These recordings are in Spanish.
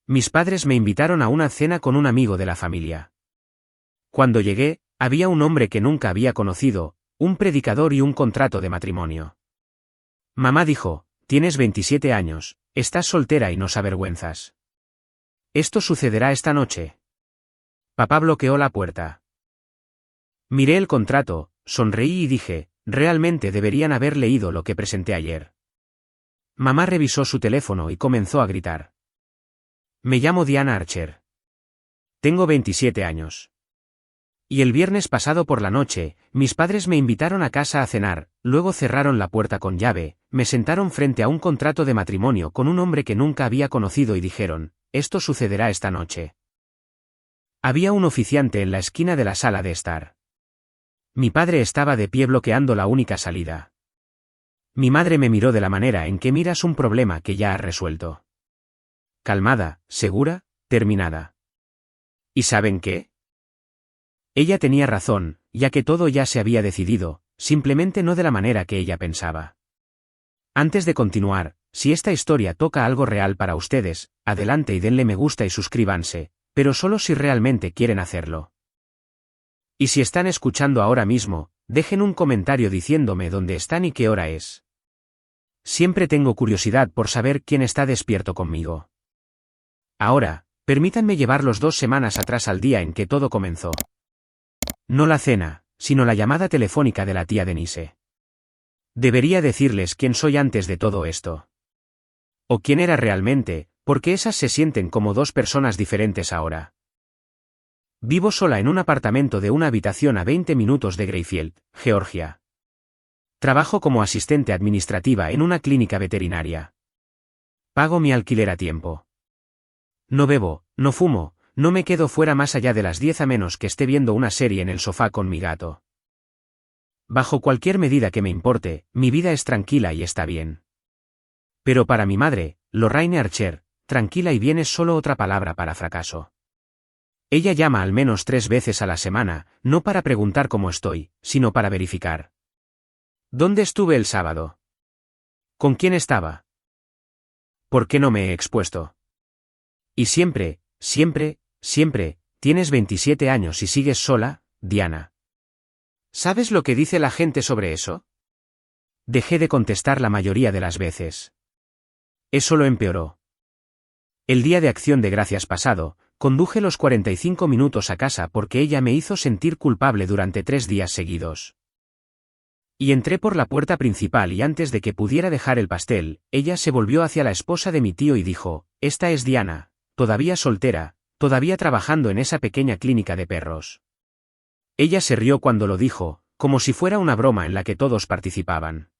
Mis padres me invitaron a una cena con un amigo de la familia. Cuando llegué, había un hombre que nunca había conocido, un predicador y un contrato de matrimonio. Mamá dijo, tienes 27 años, estás soltera y nos avergüenzas. ¿Esto sucederá esta noche? Papá bloqueó la puerta. Miré el contrato, sonreí y dije, realmente deberían haber leído lo que presenté ayer. Mamá revisó su teléfono y comenzó a gritar. Me llamo Diana Archer. Tengo 27 años. Y el viernes pasado por la noche, mis padres me invitaron a casa a cenar, luego cerraron la puerta con llave, me sentaron frente a un contrato de matrimonio con un hombre que nunca había conocido y dijeron, esto sucederá esta noche. Había un oficiante en la esquina de la sala de estar. Mi padre estaba de pie bloqueando la única salida. Mi madre me miró de la manera en que miras un problema que ya has resuelto. Calmada, segura, terminada. ¿Y saben qué? Ella tenía razón, ya que todo ya se había decidido, simplemente no de la manera que ella pensaba. Antes de continuar, si esta historia toca algo real para ustedes, adelante y denle me gusta y suscríbanse, pero solo si realmente quieren hacerlo. Y si están escuchando ahora mismo, dejen un comentario diciéndome dónde están y qué hora es. Siempre tengo curiosidad por saber quién está despierto conmigo. Ahora, permítanme llevarlos 2 semanas atrás al día en que todo comenzó. No la cena, sino la llamada telefónica de la tía Denise. Debería decirles quién soy antes de todo esto. O quién era realmente, porque esas se sienten como 2 personas diferentes ahora. Vivo sola en un apartamento de una habitación a 20 minutos de Greyfield, Georgia. Trabajo como asistente administrativa en una clínica veterinaria. Pago mi alquiler a tiempo. No bebo, no fumo, no me quedo fuera más allá de las 10 a menos que esté viendo una serie en el sofá con mi gato. Bajo cualquier medida que me importe, mi vida es tranquila y está bien. Pero para mi madre, Lorraine Archer, tranquila y bien es solo otra palabra para fracaso. Ella llama al menos 3 veces a la semana, no para preguntar cómo estoy, sino para verificar. ¿Dónde estuve el sábado? ¿Con quién estaba? ¿Por qué no me he expuesto? Y siempre, tienes 27 años y sigues sola, Diana. ¿Sabes lo que dice la gente sobre eso? Dejé de contestar la mayoría de las veces. Eso lo empeoró. El día de Acción de Gracias pasado, conduje los 45 minutos a casa porque ella me hizo sentir culpable durante 3 días seguidos. Y entré por la puerta principal y antes de que pudiera dejar el pastel, ella se volvió hacia la esposa de mi tío y dijo, esta es Diana, todavía soltera, todavía trabajando en esa pequeña clínica de perros. Ella se rió cuando lo dijo, como si fuera una broma en la que todos participaban.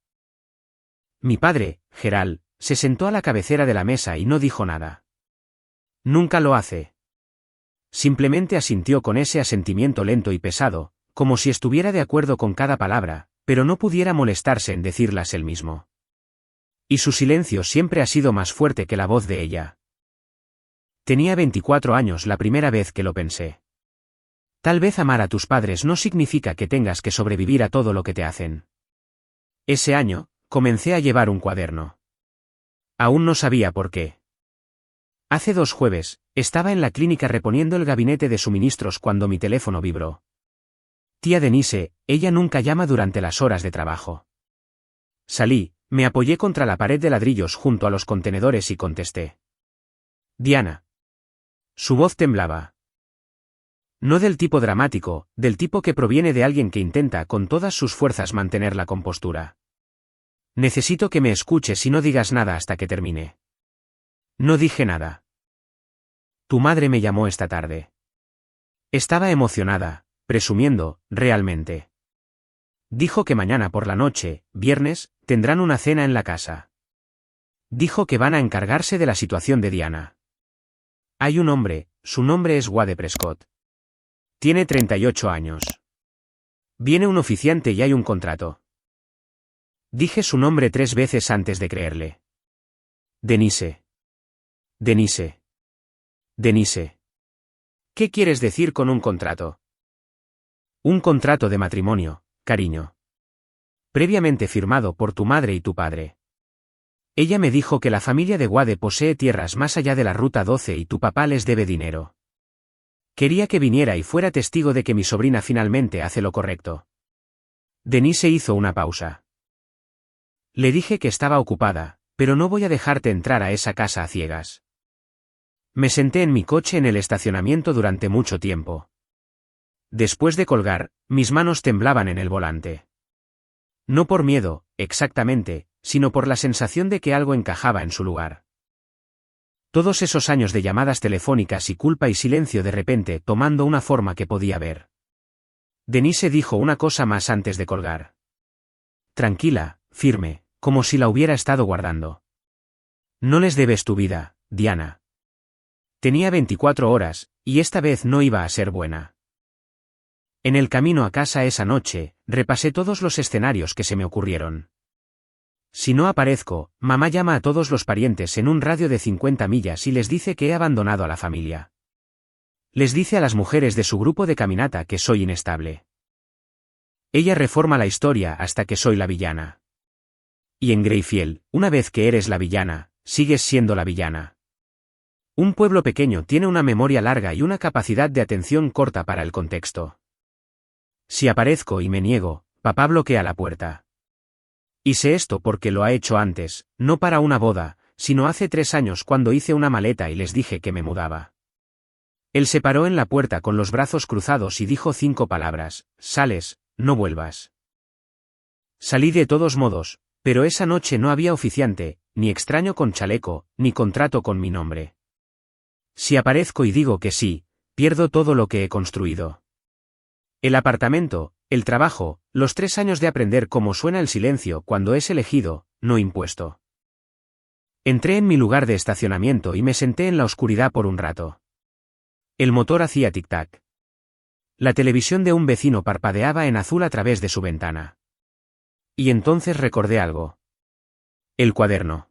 Mi padre, Gerald, se sentó a la cabecera de la mesa y no dijo nada. Nunca lo hace. Simplemente asintió con ese asentimiento lento y pesado, como si estuviera de acuerdo con cada palabra, pero no pudiera molestarse en decirlas él mismo. Y su silencio siempre ha sido más fuerte que la voz de ella. Tenía 24 años la primera vez que lo pensé. Tal vez amar a tus padres no significa que tengas que sobrevivir a todo lo que te hacen. Ese año, comencé a llevar un cuaderno. Aún no sabía por qué. Hace 2 jueves, estaba en la clínica reponiendo el gabinete de suministros cuando mi teléfono vibró. Tía Denise, ella nunca llama durante las horas de trabajo. Salí, me apoyé contra la pared de ladrillos junto a los contenedores y contesté. Diana. Su voz temblaba. No del tipo dramático, del tipo que proviene de alguien que intenta con todas sus fuerzas mantener la compostura. Necesito que me escuches y no digas nada hasta que termine. No dije nada. Tu madre me llamó esta tarde. Estaba emocionada, presumiendo, realmente. Dijo que mañana por la noche, viernes, tendrán una cena en la casa. Dijo que van a encargarse de la situación de Diana. Hay un hombre, su nombre es Wade Prescott. Tiene 38 años. Viene un oficiante y hay un contrato. Dije su nombre 3 veces antes de creerle. Denise. Denise. Denise. ¿Qué quieres decir con un contrato? Un contrato de matrimonio, cariño. Previamente firmado por tu madre y tu padre. Ella me dijo que la familia de Wade posee tierras más allá de la Ruta 12 y tu papá les debe dinero. Quería que viniera y fuera testigo de que mi sobrina finalmente hace lo correcto. Denise hizo una pausa. Le dije que estaba ocupada, pero no voy a dejarte entrar a esa casa a ciegas. Me senté en mi coche en el estacionamiento durante mucho tiempo. Después de colgar, mis manos temblaban en el volante. No por miedo, exactamente, sino por la sensación de que algo encajaba en su lugar. Todos esos años de llamadas telefónicas y culpa y silencio de repente tomando una forma que podía ver. Denise dijo una cosa más antes de colgar. Tranquila, firme, como si la hubiera estado guardando. No les debes tu vida, Diana. Tenía 24 horas, y esta vez no iba a ser buena. En el camino a casa esa noche, repasé todos los escenarios que se me ocurrieron. Si no aparezco, mamá llama a todos los parientes en un radio de 50 millas y les dice que he abandonado a la familia. Les dice a las mujeres de su grupo de caminata que soy inestable. Ella reforma la historia hasta que soy la villana. Y en Greyfield, una vez que eres la villana, sigues siendo la villana. Un pueblo pequeño tiene una memoria larga y una capacidad de atención corta para el contexto. Si aparezco y me niego, papá bloquea la puerta. Y sé esto porque lo ha hecho antes, no para una boda, sino hace 3 años cuando hice una maleta y les dije que me mudaba. Él se paró en la puerta con los brazos cruzados y dijo 5 palabras: sales, no vuelvas. Salí de todos modos, pero esa noche no había oficiante, ni extraño con chaleco, ni contrato con mi nombre. Si aparezco y digo que sí, pierdo todo lo que he construido. El apartamento, el trabajo, los 3 años de aprender cómo suena el silencio cuando es elegido, no impuesto. Entré en mi lugar de estacionamiento y me senté en la oscuridad por un rato. El motor hacía tic-tac. La televisión de un vecino parpadeaba en azul a través de su ventana. Y entonces recordé algo. El cuaderno.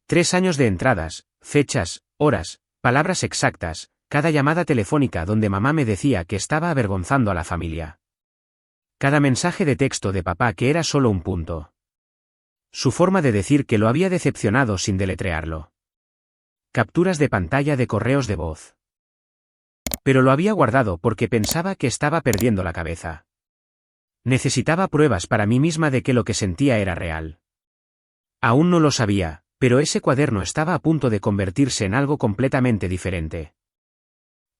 3 años de entradas, fechas, horas, palabras exactas, cada llamada telefónica donde mamá me decía que estaba avergonzando a la familia. Cada mensaje de texto de papá que era solo un punto. Su forma de decir que lo había decepcionado sin deletrearlo. Capturas de pantalla de correos de voz. Pero lo había guardado porque pensaba que estaba perdiendo la cabeza. Necesitaba pruebas para mí misma de que lo que sentía era real. Aún no lo sabía, pero ese cuaderno estaba a punto de convertirse en algo completamente diferente.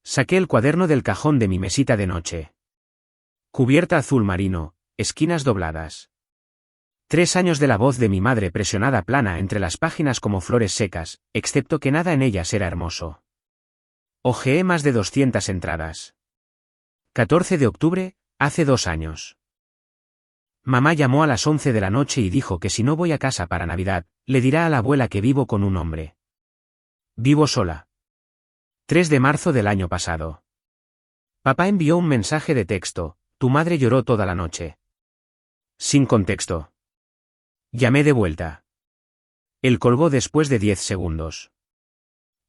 Saqué el cuaderno del cajón de mi mesita de noche. Cubierta azul marino, esquinas dobladas. 3 años de la voz de mi madre presionada plana entre las páginas como flores secas, excepto que nada en ellas era hermoso. Hojeé más de 200 entradas. 14 de octubre, hace 2 años. Mamá llamó a las 11 de la noche y dijo que si no voy a casa para Navidad, le dirá a la abuela que vivo con un hombre. Vivo sola. 3 de marzo del año pasado. Papá envió un mensaje de texto: tu madre lloró toda la noche. Sin contexto. Llamé de vuelta. Él colgó después de 10 segundos.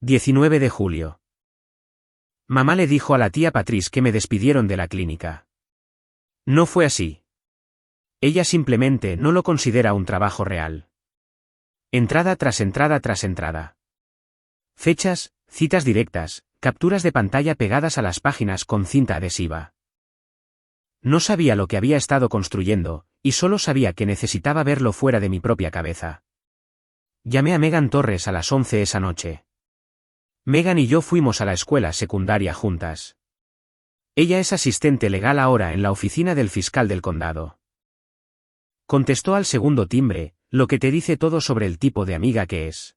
19 de julio. Mamá le dijo a la tía Patrice que me despidieron de la clínica. No fue así. Ella simplemente no lo considera un trabajo real. Entrada tras entrada tras entrada. Fechas, citas directas, capturas de pantalla pegadas a las páginas con cinta adhesiva. No sabía lo que había estado construyendo, y solo sabía que necesitaba verlo fuera de mi propia cabeza. Llamé a Megan Torres a las 11 esa noche. Megan y yo fuimos a la escuela secundaria juntas. Ella es asistente legal ahora en la oficina del fiscal del condado. Contestó al segundo timbre, lo que te dice todo sobre el tipo de amiga que es.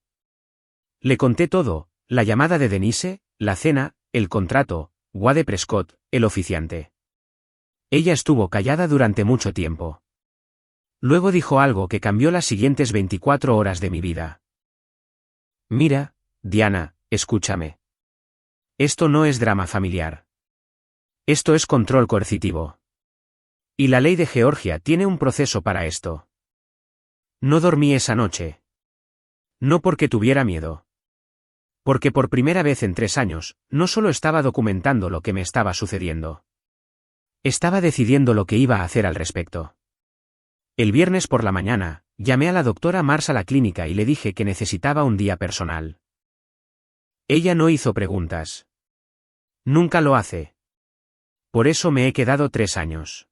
Le conté todo: la llamada de Denise, la cena, el contrato, Wade Prescott, el oficiante. Ella estuvo callada durante mucho tiempo. Luego dijo algo que cambió las siguientes 24 horas de mi vida. Mira, Diana, escúchame. Esto no es drama familiar. Esto es control coercitivo. Y la ley de Georgia tiene un proceso para esto. No dormí esa noche. No porque tuviera miedo. Porque por primera vez en 3 años, no solo estaba documentando lo que me estaba sucediendo. Estaba decidiendo lo que iba a hacer al respecto. El viernes por la mañana, Llamé a la doctora Mars a la clínica y le dije que necesitaba un día personal. Ella no hizo preguntas. Nunca lo hace. Por eso me he quedado 3 años.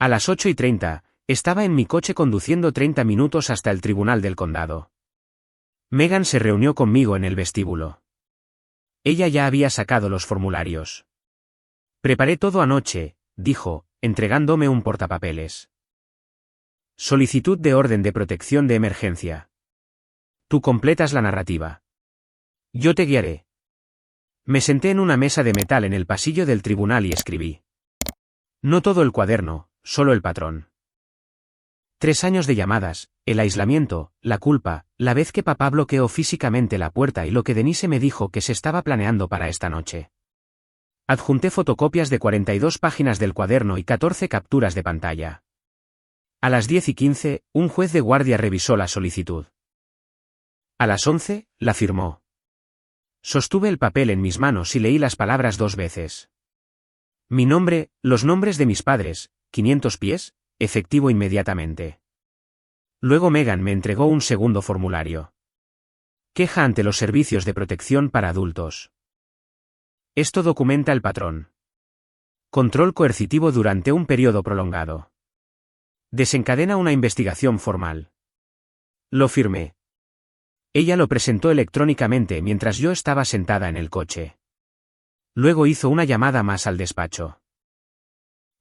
A las 8:30, estaba en mi coche conduciendo 30 minutos hasta el tribunal del condado. Megan se reunió conmigo en el vestíbulo. Ella ya había sacado los formularios. Preparé todo anoche, dijo, entregándome un portapapeles. Solicitud de orden de protección de emergencia. Tú completas la narrativa. Yo te guiaré. Me senté en una mesa de metal en el pasillo del tribunal y escribí. No todo el cuaderno, solo el patrón. 3 años de llamadas, el aislamiento, la culpa, la vez que papá bloqueó físicamente la puerta y lo que Denise me dijo que se estaba planeando para esta noche. Adjunté fotocopias de 42 páginas del cuaderno y 14 capturas de pantalla. A las 10:15, un juez de guardia revisó la solicitud. A las 11, la firmó. Sostuve el papel en mis manos y leí las palabras 2 veces. Mi nombre, los nombres de mis padres, 500 pies, efectivo inmediatamente. Luego Megan me entregó un segundo formulario. Queja ante los servicios de protección para adultos. Esto documenta el patrón. Control coercitivo durante un periodo prolongado. Desencadena una investigación formal. Lo firmé. Ella lo presentó electrónicamente mientras yo estaba sentada en el coche. Luego hizo una llamada más al despacho.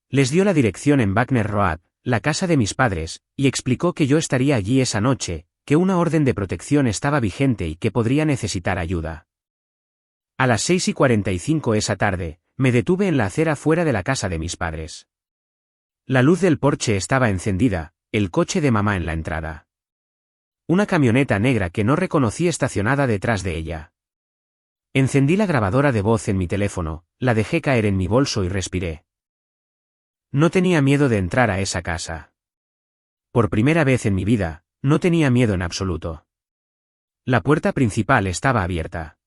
Les dio la dirección en Buckner Road, la casa de mis padres, y explicó que yo estaría allí esa noche, que una orden de protección estaba vigente y que podría necesitar ayuda. A las 6:45 esa tarde, me detuve en la acera fuera de la casa de mis padres. La luz del porche estaba encendida, el coche de mamá en la entrada. Una camioneta negra que no reconocí estacionada detrás de ella. Encendí la grabadora de voz en mi teléfono, la dejé caer en mi bolso y respiré. No tenía miedo de entrar a esa casa. Por primera vez en mi vida, no tenía miedo en absoluto. La puerta principal estaba abierta.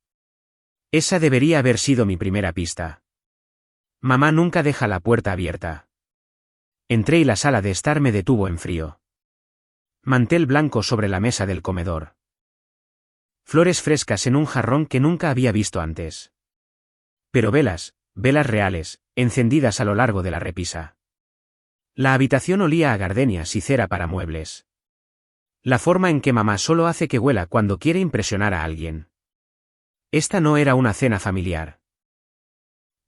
Esa debería haber sido mi primera pista. Mamá nunca deja la puerta abierta. Entré y la sala de estar me detuvo en frío. Mantel blanco sobre la mesa del comedor. Flores frescas en un jarrón que nunca había visto antes. Pero velas reales, encendidas a lo largo de la repisa. La habitación olía a gardenias y cera para muebles. La forma en que mamá solo hace que huela cuando quiere impresionar a alguien. Esta no era una cena familiar.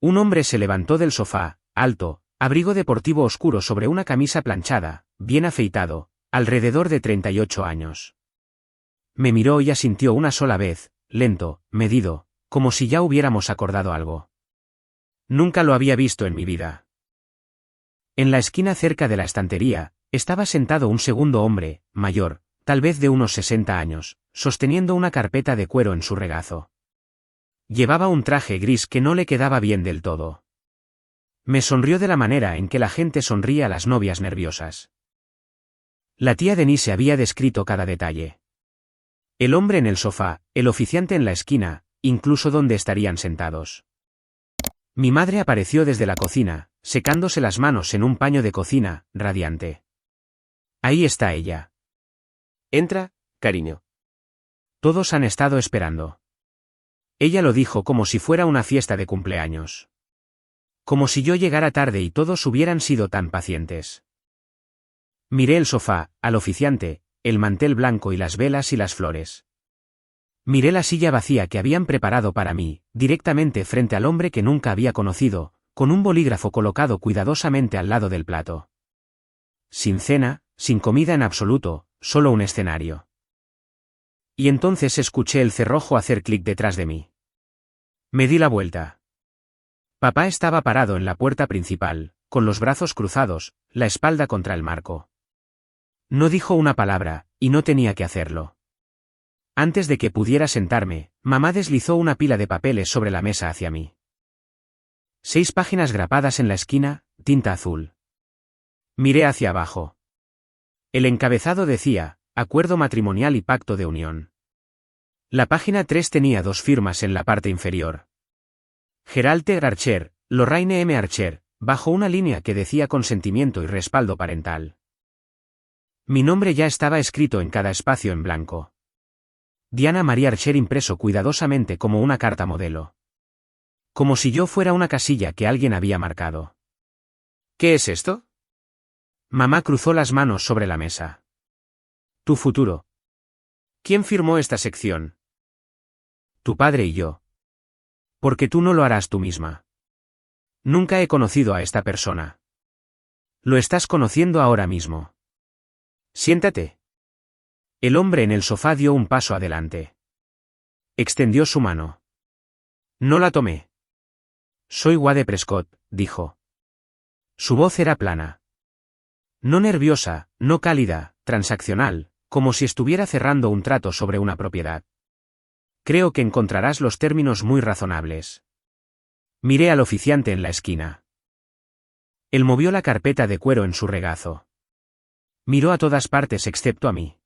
Un hombre se levantó del sofá, alto, abrigo deportivo oscuro sobre una camisa planchada, bien afeitado, alrededor de 38 años. Me miró y asintió una sola vez, lento, medido, como si ya hubiéramos acordado algo. Nunca lo había visto en mi vida. En la esquina cerca de la estantería, estaba sentado un segundo hombre, mayor, tal vez de unos 60 años, sosteniendo una carpeta de cuero en su regazo. Llevaba un traje gris que no le quedaba bien del todo. Me sonrió de la manera en que la gente sonríe a las novias nerviosas. La tía Denise había descrito cada detalle. El hombre en el sofá, el oficiante en la esquina, incluso donde estarían sentados. Mi madre apareció desde la cocina, secándose las manos en un paño de cocina, radiante. Ahí está ella. Entra, cariño. Todos han estado esperando. Ella lo dijo como si fuera una fiesta de cumpleaños. Como si yo llegara tarde y todos hubieran sido tan pacientes. Miré el sofá, al oficiante, el mantel blanco y las velas y las flores. Miré la silla vacía que habían preparado para mí, directamente frente al hombre que nunca había conocido, con un bolígrafo colocado cuidadosamente al lado del plato. Sin cena, sin comida en absoluto, solo un escenario. Y entonces escuché el cerrojo hacer clic detrás de mí. Me di la vuelta. Papá estaba parado en la puerta principal, con los brazos cruzados, la espalda contra el marco. No dijo una palabra, y no tenía que hacerlo. Antes de que pudiera sentarme, mamá deslizó una pila de papeles sobre la mesa hacia mí. 6 páginas grapadas en la esquina, tinta azul. Miré hacia abajo. El encabezado decía, Acuerdo matrimonial y pacto de unión. La página 3 tenía 2 firmas en la parte inferior. Gerald T. Archer, Lorraine M. Archer, bajo una línea que decía consentimiento y respaldo parental. Mi nombre ya estaba escrito en cada espacio en blanco. Diana María Archer impreso cuidadosamente como una carta modelo. Como si yo fuera una casilla que alguien había marcado. ¿Qué es esto? Mamá cruzó las manos sobre la mesa. Tu futuro. ¿Quién firmó esta sección? Tu padre y yo. Porque tú no lo harás tú misma. Nunca he conocido a esta persona. Lo estás conociendo ahora mismo. Siéntate. El hombre en el sofá dio un paso adelante. Extendió su mano. No la tomé. Soy Wade Prescott, dijo. Su voz era plana. No nerviosa, no cálida, transaccional, como si estuviera cerrando un trato sobre una propiedad. Creo que encontrarás los términos muy razonables. Miré al oficiante en la esquina. Él movió la carpeta de cuero en su regazo. Miró a todas partes excepto a mí.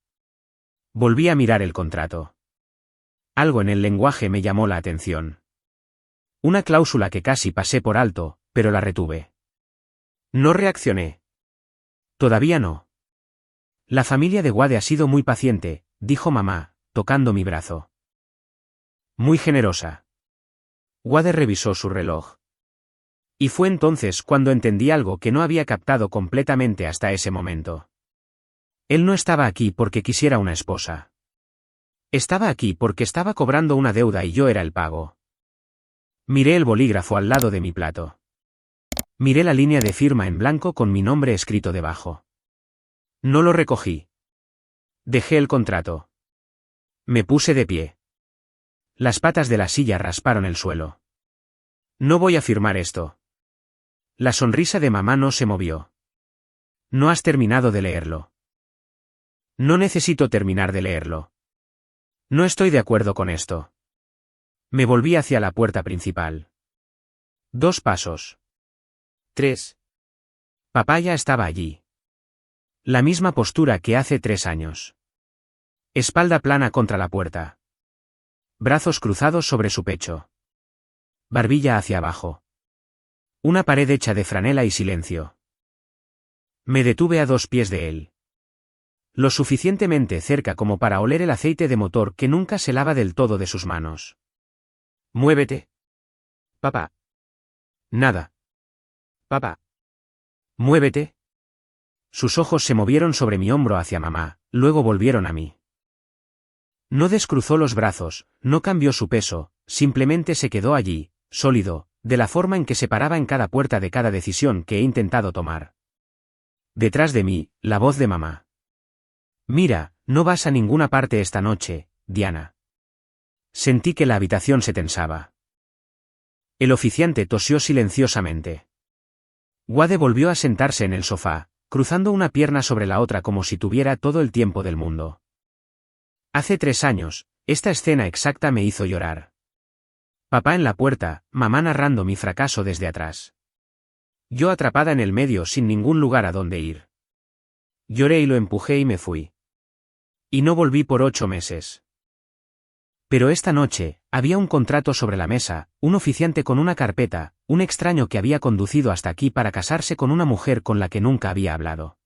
Volví a mirar el contrato. Algo en el lenguaje me llamó la atención. Una cláusula que casi pasé por alto, pero la retuve. No reaccioné. Todavía no. La familia de Wade ha sido muy paciente, dijo mamá, tocando mi brazo. Muy generosa. Wade revisó su reloj. Y fue entonces cuando entendí algo que no había captado completamente hasta ese momento. Él no estaba aquí porque quisiera una esposa. Estaba aquí porque estaba cobrando una deuda y yo era el pago. Miré el bolígrafo al lado de mi plato. Miré la línea de firma en blanco con mi nombre escrito debajo. No lo recogí. Dejé el contrato. Me puse de pie. Las patas de la silla rasparon el suelo. No voy a firmar esto. La sonrisa de mamá no se movió. No has terminado de leerlo. No necesito terminar de leerlo. No estoy de acuerdo con esto. Me volví hacia la puerta principal. 2 pasos. 3. Papá ya estaba allí. La misma postura que hace 3 años. Espalda plana contra la puerta. Brazos cruzados sobre su pecho. Barbilla hacia abajo. Una pared hecha de franela y silencio. Me detuve a 2 pies de él. Lo suficientemente cerca como para oler el aceite de motor que nunca se lava del todo de sus manos. Muévete. Papá. Nada. Papá. Muévete. Sus ojos se movieron sobre mi hombro hacia mamá, luego volvieron a mí. No descruzó los brazos, no cambió su peso, simplemente se quedó allí, sólido, de la forma en que se paraba en cada puerta de cada decisión que he intentado tomar. Detrás de mí, la voz de mamá. Mira, no vas a ninguna parte esta noche, Diana. Sentí que la habitación se tensaba. El oficiante tosió silenciosamente. Wade volvió a sentarse en el sofá, cruzando una pierna sobre la otra como si tuviera todo el tiempo del mundo. Hace 3 años, esta escena exacta me hizo llorar. Papá en la puerta, mamá narrando mi fracaso desde atrás. Yo atrapada en el medio sin ningún lugar a donde ir. Lloré y lo empujé y me fui. Y no volví por 8 meses. Pero esta noche, había un contrato sobre la mesa, un oficiante con una carpeta, un extraño que había conducido hasta aquí para casarse con una mujer con la que nunca había hablado.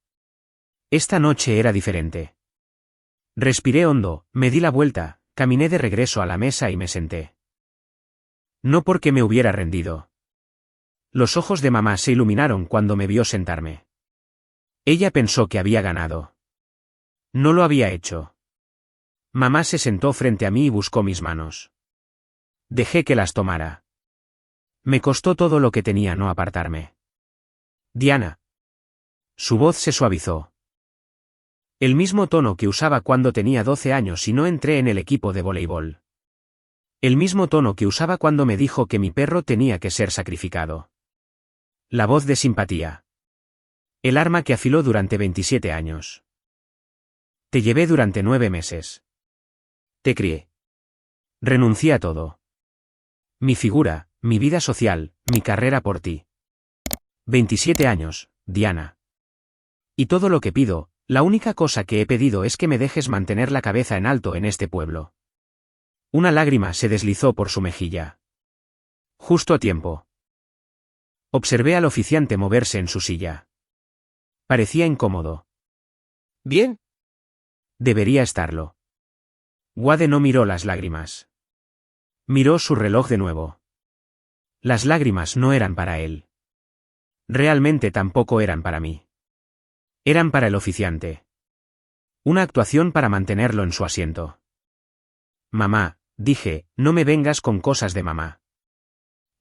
Esta noche era diferente. Respiré hondo, me di la vuelta, caminé de regreso a la mesa y me senté. No porque me hubiera rendido. Los ojos de mamá se iluminaron cuando me vio sentarme. Ella pensó que había ganado. No lo había hecho. Mamá se sentó frente a mí y buscó mis manos. Dejé que las tomara. Me costó todo lo que tenía no apartarme. Diana. Su voz se suavizó. El mismo tono que usaba cuando tenía 12 años y no entré en el equipo de voleibol. El mismo tono que usaba cuando me dijo que mi perro tenía que ser sacrificado. La voz de simpatía. El arma que afiló durante 27 años. Te llevé durante 9 meses. Te crié. Renuncié a todo. Mi figura, mi vida social, mi carrera por ti. 27 años, Diana. Y todo lo que pido, la única cosa que he pedido es que me dejes mantener la cabeza en alto en este pueblo. Una lágrima se deslizó por su mejilla. Justo a tiempo. Observé al oficiante moverse en su silla. Parecía incómodo. ¿Bien? Debería estarlo. Wade no miró las lágrimas. Miró su reloj de nuevo. Las lágrimas no eran para él. Realmente tampoco eran para mí. Eran para el oficiante. Una actuación para mantenerlo en su asiento. Mamá, dije, no me vengas con cosas de mamá.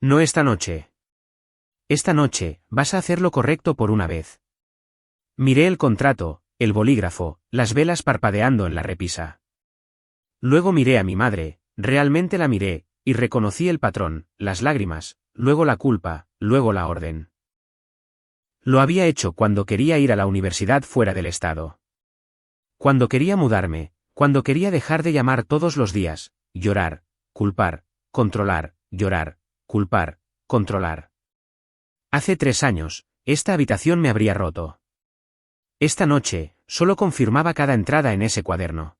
No esta noche. Esta noche, vas a hacer lo correcto por una vez. Miré el contrato, el bolígrafo, las velas parpadeando en la repisa. Luego miré a mi madre, realmente la miré, y reconocí el patrón, las lágrimas, luego la culpa, luego la orden. Lo había hecho cuando quería ir a la universidad fuera del estado. Cuando quería mudarme, cuando quería dejar de llamar todos los días, llorar, culpar, controlar, llorar, culpar, controlar. Hace 3 años, esta habitación me habría roto. Esta noche, solo confirmaba cada entrada en ese cuaderno.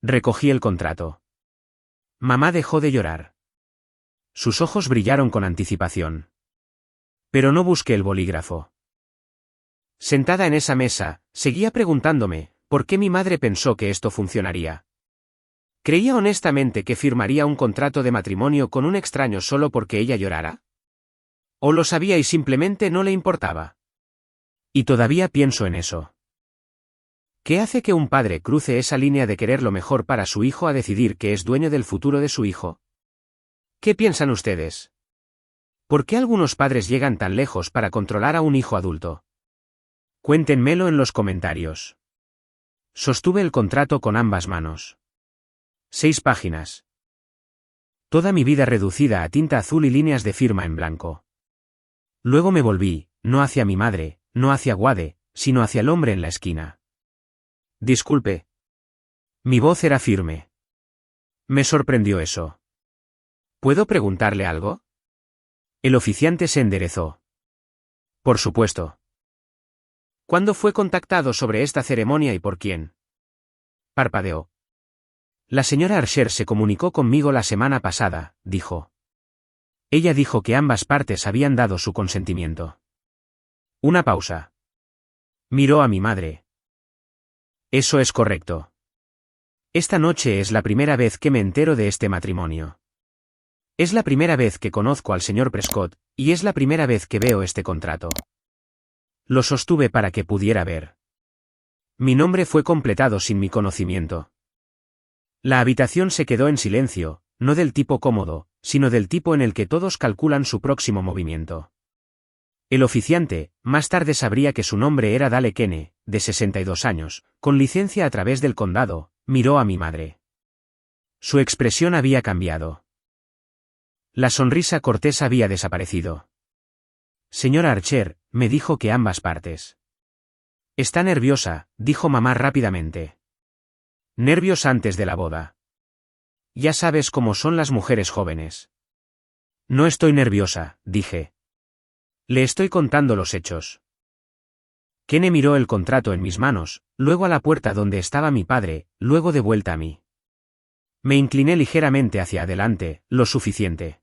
Recogí el contrato. Mamá dejó de llorar. Sus ojos brillaron con anticipación. Pero no busqué el bolígrafo. Sentada en esa mesa, seguía preguntándome, ¿por qué mi madre pensó que esto funcionaría? ¿Creía honestamente que firmaría un contrato de matrimonio con un extraño solo porque ella llorara? ¿O lo sabía y simplemente no le importaba? Y todavía pienso en eso. ¿Qué hace que un padre cruce esa línea de querer lo mejor para su hijo a decidir que es dueño del futuro de su hijo? ¿Qué piensan ustedes? ¿Por qué algunos padres llegan tan lejos para controlar a un hijo adulto? Cuéntenmelo en los comentarios. Sostuve el contrato con ambas manos. 6 páginas. Toda mi vida reducida a tinta azul y líneas de firma en blanco. Luego me volví, no hacia mi madre, no hacia Wade, sino hacia el hombre en la esquina. Disculpe. Mi voz era firme. Me sorprendió eso. ¿Puedo preguntarle algo? El oficiante se enderezó. Por supuesto. ¿Cuándo fue contactado sobre esta ceremonia y por quién? Parpadeó. La señora Archer se comunicó conmigo la semana pasada, dijo. Ella dijo que ambas partes habían dado su consentimiento. Una pausa. Miró a mi madre. Eso es correcto. Esta noche es la primera vez que me entero de este matrimonio. Es la primera vez que conozco al señor Prescott, y es la primera vez que veo este contrato. Lo sostuve para que pudiera ver. Mi nombre fue completado sin mi conocimiento. La habitación se quedó en silencio, no del tipo cómodo, sino del tipo en el que todos calculan su próximo movimiento. El oficiante, más tarde sabría que su nombre era Dale Kenne, de 62 años, con licencia a través del condado, miró a mi madre. Su expresión había cambiado. La sonrisa cortés había desaparecido. Señora Archer, me dijo que ambas partes. Está nerviosa, dijo mamá rápidamente. Nervios antes de la boda. Ya sabes cómo son las mujeres jóvenes. No estoy nerviosa, dije. Le estoy contando los hechos. Kenne miró el contrato en mis manos, luego a la puerta donde estaba mi padre, luego de vuelta a mí. Me incliné ligeramente hacia adelante, lo suficiente.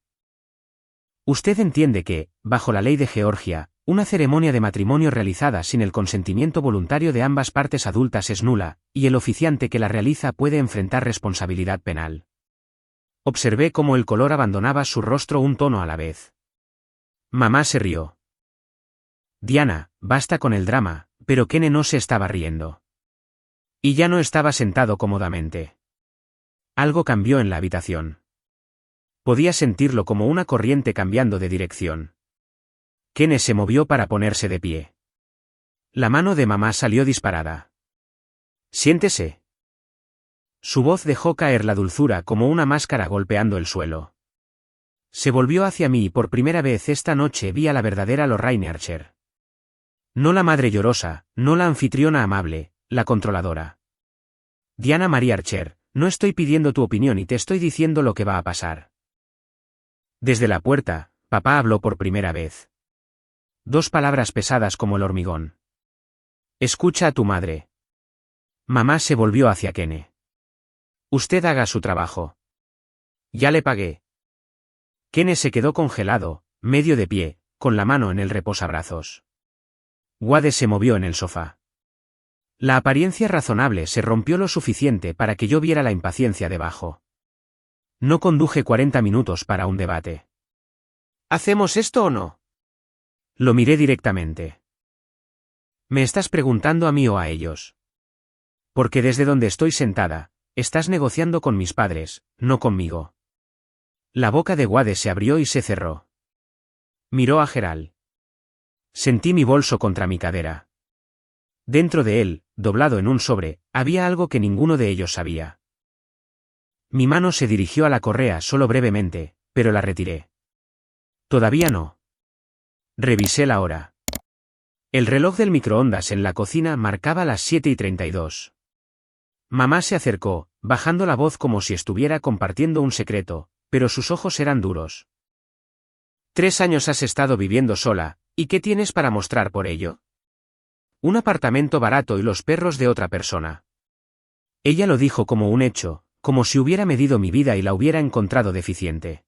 Usted entiende que, bajo la ley de Georgia, una ceremonia de matrimonio realizada sin el consentimiento voluntario de ambas partes adultas es nula, y el oficiante que la realiza puede enfrentar responsabilidad penal. Observé cómo el color abandonaba su rostro un tono a la vez. Mamá se rió. Diana, basta con el drama, pero Kenne no se estaba riendo. Y ya no estaba sentado cómodamente. Algo cambió en la habitación. Podía sentirlo como una corriente cambiando de dirección. Kenne se movió para ponerse de pie. La mano de mamá salió disparada. Siéntese. Su voz dejó caer la dulzura como una máscara golpeando el suelo. Se volvió hacia mí y por primera vez esta noche vi a la verdadera Lorraine Archer. No la madre llorosa, no la anfitriona amable, la controladora. Diana Marie Archer, no estoy pidiendo tu opinión y te estoy diciendo lo que va a pasar. Desde la puerta, papá habló por primera vez. 2 palabras pesadas como el hormigón. Escucha a tu madre. Mamá se volvió hacia Kenne. Usted haga su trabajo. Ya le pagué. Kenne se quedó congelado, medio de pie, con la mano en el reposabrazos. Wade se movió en el sofá. La apariencia razonable se rompió lo suficiente para que yo viera la impaciencia debajo. No conduje 40 minutos para un debate. ¿Hacemos esto o no? Lo miré directamente. ¿Me estás preguntando a mí o a ellos? Porque desde donde estoy sentada, estás negociando con mis padres, no conmigo. La boca de Wade se abrió y se cerró. Miró a Gerald. Sentí mi bolso contra mi cadera. Dentro de él, doblado en un sobre, había algo que ninguno de ellos sabía. Mi mano se dirigió a la correa solo brevemente, pero la retiré. Todavía no. Revisé la hora. El reloj del microondas en la cocina marcaba las 7:32. Mamá se acercó, bajando la voz como si estuviera compartiendo un secreto, pero sus ojos eran duros. 3 años has estado viviendo sola, ¿y qué tienes para mostrar por ello? Un apartamento barato y los perros de otra persona. Ella lo dijo como un hecho, como si hubiera medido mi vida y la hubiera encontrado deficiente.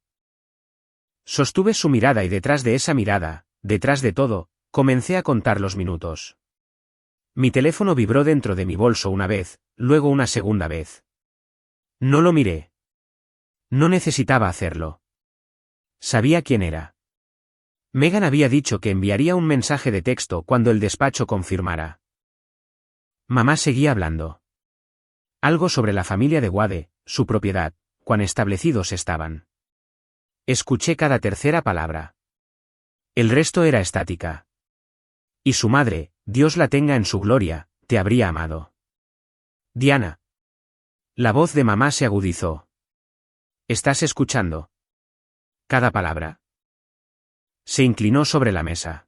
Sostuve su mirada y detrás de esa mirada, detrás de todo, comencé a contar los minutos. Mi teléfono vibró dentro de mi bolso una vez, luego una segunda vez. No lo miré. No necesitaba hacerlo. Sabía quién era. Megan había dicho que enviaría un mensaje de texto cuando el despacho confirmara. Mamá seguía hablando. Algo sobre la familia de Wade, su propiedad, cuán establecidos estaban. Escuché cada tercera palabra. El resto era estática. Y su madre, Dios la tenga en su gloria, te habría amado. Diana. La voz de mamá se agudizó. ¿Estás escuchando? Cada palabra. Se inclinó sobre la mesa.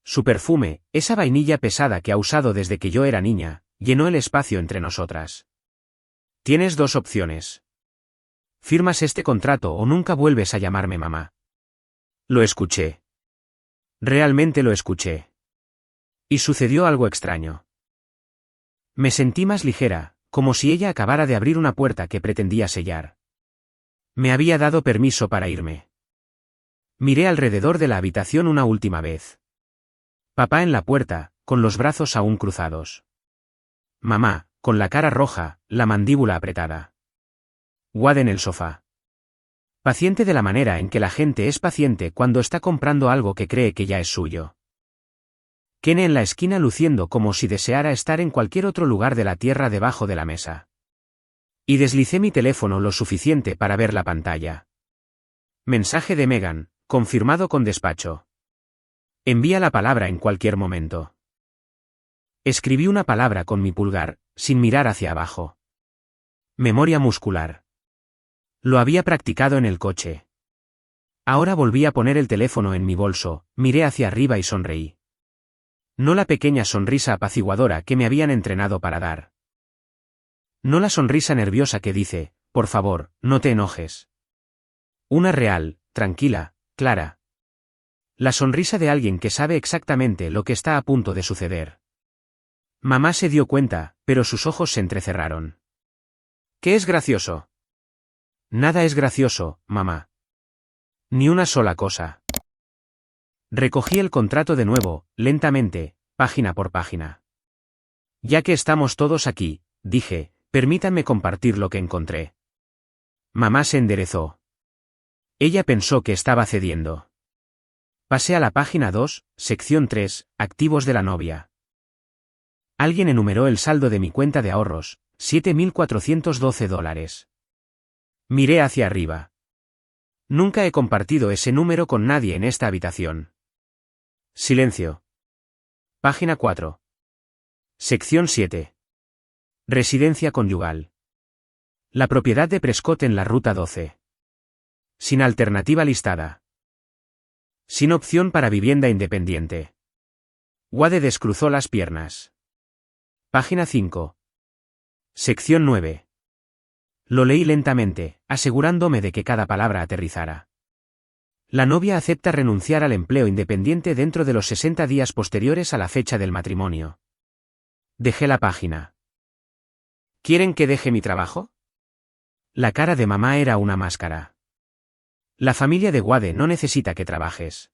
Su perfume, esa vainilla pesada que ha usado desde que yo era niña, llenó el espacio entre nosotras. Tienes 2 opciones. Firmas este contrato o nunca vuelves a llamarme mamá. Lo escuché. Realmente lo escuché. Y sucedió algo extraño. Me sentí más ligera, como si ella acabara de abrir una puerta que pretendía sellar. Me había dado permiso para irme. Miré alrededor de la habitación una última vez. Papá en la puerta, con los brazos aún cruzados. Mamá, con la cara roja, la mandíbula apretada. Wade en el sofá. Paciente de la manera en que la gente es paciente cuando está comprando algo que cree que ya es suyo. Kene en la esquina luciendo como si deseara estar en cualquier otro lugar de la tierra debajo de la mesa. Y deslicé mi teléfono lo suficiente para ver la pantalla. Mensaje de Megan, confirmado con despacho. Envía la palabra en cualquier momento. Escribí una palabra con mi pulgar, sin mirar hacia abajo. Memoria muscular. Lo había practicado en el coche. Ahora volví a poner el teléfono en mi bolso, miré hacia arriba y sonreí. No la pequeña sonrisa apaciguadora que me habían entrenado para dar. No la sonrisa nerviosa que dice, por favor, no te enojes. Una real, tranquila, clara. La sonrisa de alguien que sabe exactamente lo que está a punto de suceder. Mamá se dio cuenta, pero sus ojos se entrecerraron. ¿Qué es gracioso? Nada es gracioso, mamá. Ni una sola cosa. Recogí el contrato de nuevo, lentamente, página por página. Ya que estamos todos aquí, dije, permítanme compartir lo que encontré. Mamá se enderezó. Ella pensó que estaba cediendo. Pasé a la página 2, sección 3, activos de la novia. Alguien enumeró el saldo de mi cuenta de ahorros, $7,412. Miré hacia arriba. Nunca he compartido ese número con nadie en esta habitación. Silencio. Página 4. Sección 7. Residencia conyugal. La propiedad de Prescott en la ruta 12. Sin alternativa listada. Sin opción para vivienda independiente. Wade descruzó las piernas. Página 5. Sección 9. Lo leí lentamente, asegurándome de que cada palabra aterrizara. La novia acepta renunciar al empleo independiente dentro de los 60 días posteriores a la fecha del matrimonio. Dejé la página. ¿Quieren que deje mi trabajo? La cara de mamá era una máscara. La familia de Wade no necesita que trabajes.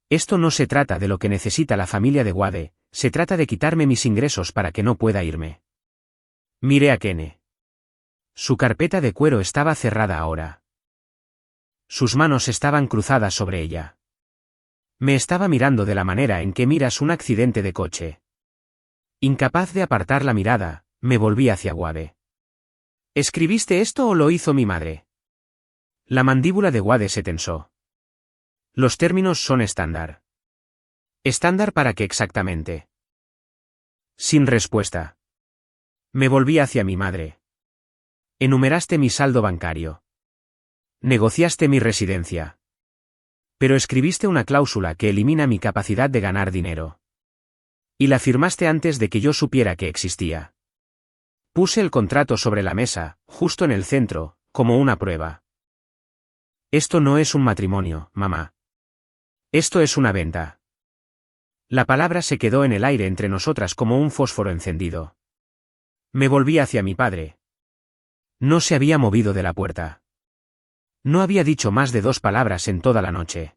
Esto no se trata de lo que necesita la familia de Wade, se trata de quitarme mis ingresos para que no pueda irme. Miré a Kenne. Su carpeta de cuero estaba cerrada ahora. Sus manos estaban cruzadas sobre ella. Me estaba mirando de la manera en que miras un accidente de coche. Incapaz de apartar la mirada, me volví hacia Wade. ¿Escribiste esto o lo hizo mi madre? La mandíbula de Wade se tensó. Los términos son estándar. ¿Estándar para qué exactamente? Sin respuesta. Me volví hacia mi madre. Enumeraste mi saldo bancario. Negociaste mi residencia. Pero escribiste una cláusula que elimina mi capacidad de ganar dinero. Y la firmaste antes de que yo supiera que existía. Puse el contrato sobre la mesa, justo en el centro, como una prueba. Esto no es un matrimonio, mamá. Esto es una venta. La palabra se quedó en el aire entre nosotras como un fósforo encendido. Me volví hacia mi padre. No se había movido de la puerta. No había dicho más de 2 palabras en toda la noche.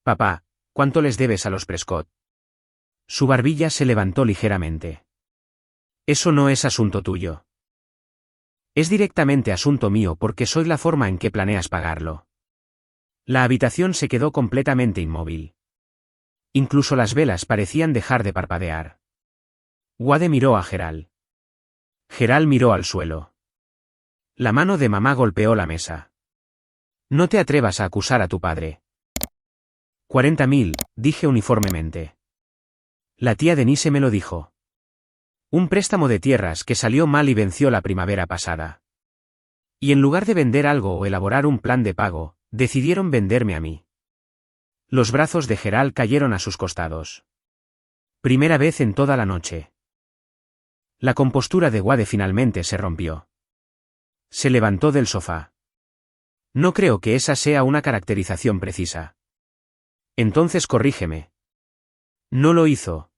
Papá, ¿cuánto les debes a los Prescott? Su barbilla se levantó ligeramente. Eso no es asunto tuyo. Es directamente asunto mío porque soy la forma en que planeas pagarlo. La habitación se quedó completamente inmóvil. Incluso las velas parecían dejar de parpadear. Wade miró a Gerald. Gerald miró al suelo. La mano de mamá golpeó la mesa. No te atrevas a acusar a tu padre. 40.000, dije uniformemente. La tía Denise me lo dijo. Un préstamo de tierras que salió mal y venció la primavera pasada. Y en lugar de vender algo o elaborar un plan de pago, decidieron venderme a mí. Los brazos de Gerald cayeron a sus costados. Primera vez en toda la noche. La compostura de Wade finalmente se rompió. Se levantó del sofá. No creo que esa sea una caracterización precisa. Entonces corrígeme. No lo hizo.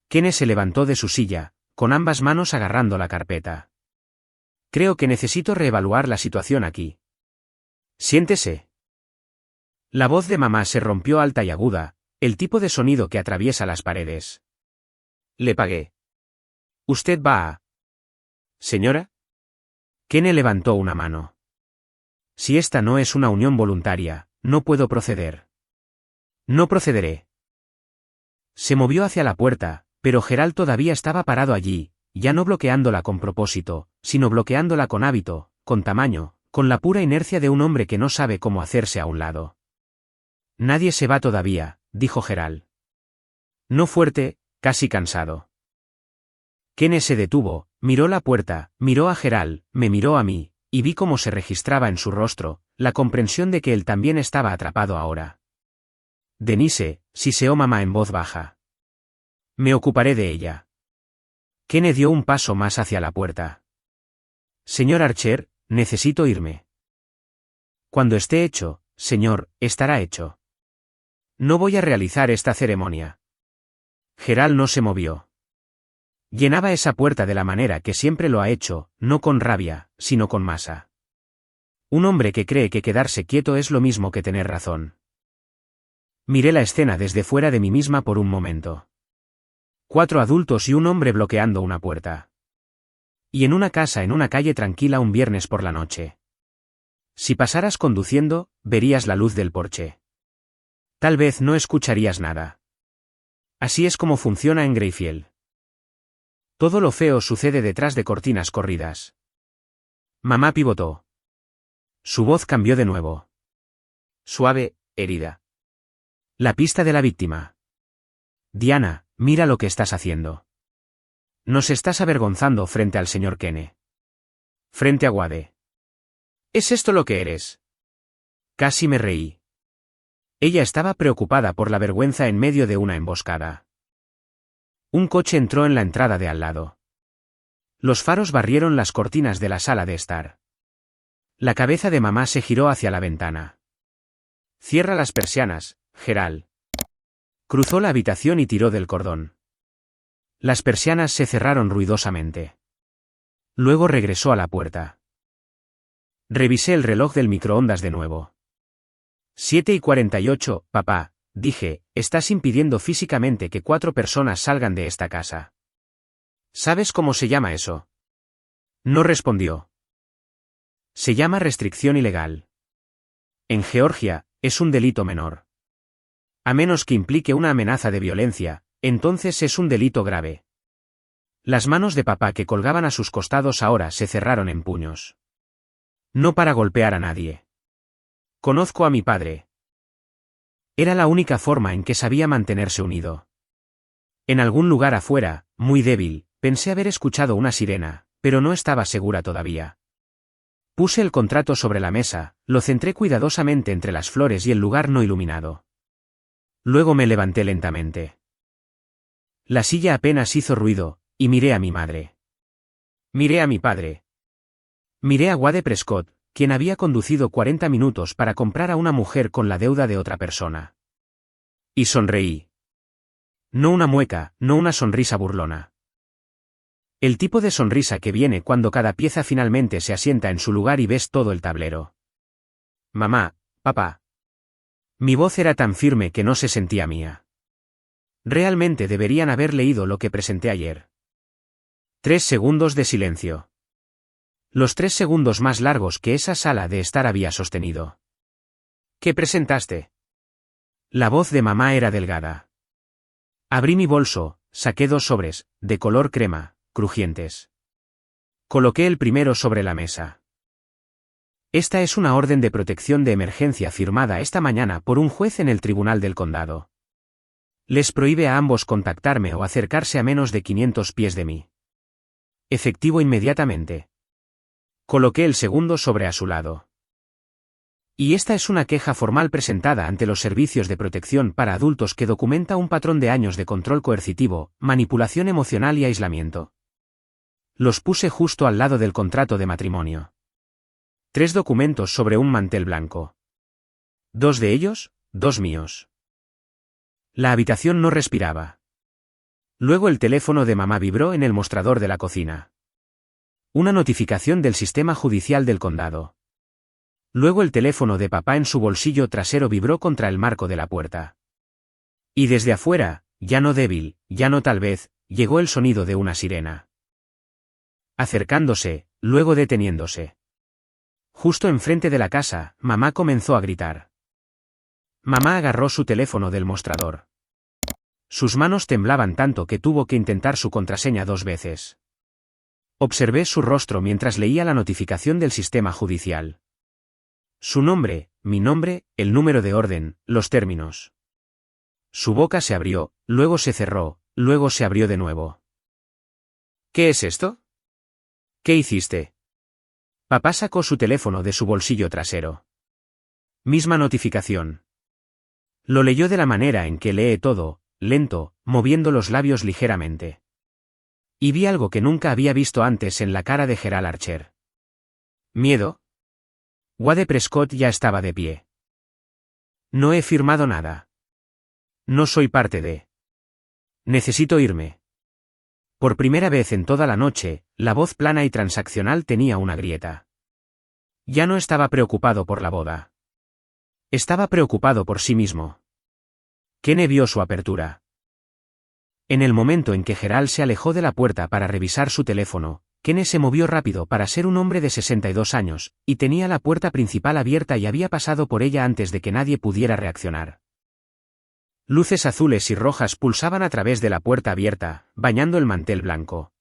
Kenne se levantó de su silla, con ambas manos agarrando la carpeta. Creo que necesito reevaluar la situación aquí. Siéntese. La voz de mamá se rompió alta y aguda, el tipo de sonido que atraviesa las paredes. Le pagué. ¿Usted va a...? ¿Señora? Kenne levantó una mano. Si esta no es una unión voluntaria, no puedo proceder. No procederé. Se movió hacia la puerta, pero Gerald todavía estaba parado allí, ya no bloqueándola con propósito, sino bloqueándola con hábito, con tamaño, con la pura inercia de un hombre que no sabe cómo hacerse a un lado. Nadie se va todavía, dijo Gerald. No fuerte, casi cansado. Kenne se detuvo, miró la puerta, miró a Gerald, me miró a mí, y vi cómo se registraba en su rostro, la comprensión de que él también estaba atrapado ahora. Denise, siseó mamá en voz baja. Me ocuparé de ella. Kenne dio un paso más hacia la puerta. Señor Archer, necesito irme. Cuando esté hecho, señor, estará hecho. No voy a realizar esta ceremonia. Gerald no se movió. Llenaba esa puerta de la manera que siempre lo ha hecho, no con rabia, sino con masa. Un hombre que cree que quedarse quieto es lo mismo que tener razón. Miré la escena desde fuera de mí misma por un momento. 4 adultos y un hombre bloqueando una puerta. Y en una casa en una calle tranquila un viernes por la noche. Si pasaras conduciendo, verías la luz del porche. Tal vez no escucharías nada. Así es como funciona en Greyfield. Todo lo feo sucede detrás de cortinas corridas. Mamá pivotó. Su voz cambió de nuevo. Suave, herida. La pista de la víctima. Diana, mira lo que estás haciendo. Nos estás avergonzando frente al señor Kenne. Frente a Wade. ¿Es esto lo que eres? Casi me reí. Ella estaba preocupada por la vergüenza en medio de una emboscada. Un coche entró en la entrada de al lado. Los faros barrieron las cortinas de la sala de estar. La cabeza de mamá se giró hacia la ventana. Cierra las persianas, Gerald. Cruzó la habitación y tiró del cordón. Las persianas se cerraron ruidosamente. Luego regresó a la puerta. Revisé el reloj del microondas de nuevo. 7:48, papá, dije, estás impidiendo físicamente que 4 personas salgan de esta casa. ¿Sabes cómo se llama eso? No respondió. Se llama restricción ilegal. En Georgia, es un delito menor. A menos que implique una amenaza de violencia, entonces es un delito grave. Las manos de papá que colgaban a sus costados ahora se cerraron en puños. No para golpear a nadie. Conozco a mi padre. Era la única forma en que sabía mantenerse unido. En algún lugar afuera, muy débil, pensé haber escuchado una sirena, pero no estaba segura todavía. Puse el contrato sobre la mesa, lo centré cuidadosamente entre las flores y el lugar no iluminado. Luego me levanté lentamente. La silla apenas hizo ruido, y miré a mi madre. Miré a mi padre. Miré a Wade Prescott, quien había conducido 40 minutos para comprar a una mujer con la deuda de otra persona. Y sonreí. No una mueca, no una sonrisa burlona. El tipo de sonrisa que viene cuando cada pieza finalmente se asienta en su lugar y ves todo el tablero. Mamá, papá. Mi voz era tan firme que no se sentía mía. Realmente deberían haber leído lo que presenté ayer. 3 segundos de silencio. Los 3 segundos más largos que esa sala de estar había sostenido. ¿Qué presentaste? La voz de mamá era delgada. Abrí mi bolso, saqué 2 sobres, de color crema, crujientes. Coloqué el primero sobre la mesa. Esta es una orden de protección de emergencia firmada esta mañana por un juez en el Tribunal del Condado. Les prohíbe a ambos contactarme o acercarse a menos de 500 pies de mí. Efectivo inmediatamente. Coloqué el segundo sobre a su lado. Y esta es una queja formal presentada ante los servicios de protección para adultos que documenta un patrón de años de control coercitivo, manipulación emocional y aislamiento. Los puse justo al lado del contrato de matrimonio. 3 documentos sobre un mantel blanco. 2 de ellos, 2 míos. La habitación no respiraba. Luego el teléfono de mamá vibró en el mostrador de la cocina. Una notificación del sistema judicial del condado. Luego el teléfono de papá en su bolsillo trasero vibró contra el marco de la puerta. Y desde afuera, ya no débil, ya no tal vez, llegó el sonido de una sirena. Acercándose, luego deteniéndose. Justo enfrente de la casa, mamá comenzó a gritar. Mamá agarró su teléfono del mostrador. Sus manos temblaban tanto que tuvo que intentar su contraseña 2 veces. Observé su rostro mientras leía la notificación del sistema judicial. Su nombre, mi nombre, el número de orden, los términos. Su boca se abrió, luego se cerró, luego se abrió de nuevo. ¿Qué es esto? ¿Qué hiciste? Papá sacó su teléfono de su bolsillo trasero. Misma notificación. Lo leyó de la manera en que lee todo, lento, moviendo los labios ligeramente. Y vi algo que nunca había visto antes en la cara de Gerald Archer. ¿Miedo? Wade Prescott ya estaba de pie. No he firmado nada. No soy parte de. Necesito irme. Por primera vez en toda la noche, la voz plana y transaccional tenía una grieta. Ya no estaba preocupado por la boda. Estaba preocupado por sí mismo. Kene vio su apertura. En el momento en que Gerald se alejó de la puerta para revisar su teléfono, Kene se movió rápido para ser un hombre de 62 años, y tenía la puerta principal abierta y había pasado por ella antes de que nadie pudiera reaccionar. Luces azules y rojas pulsaban a través de la puerta abierta, bañando el mantel blanco.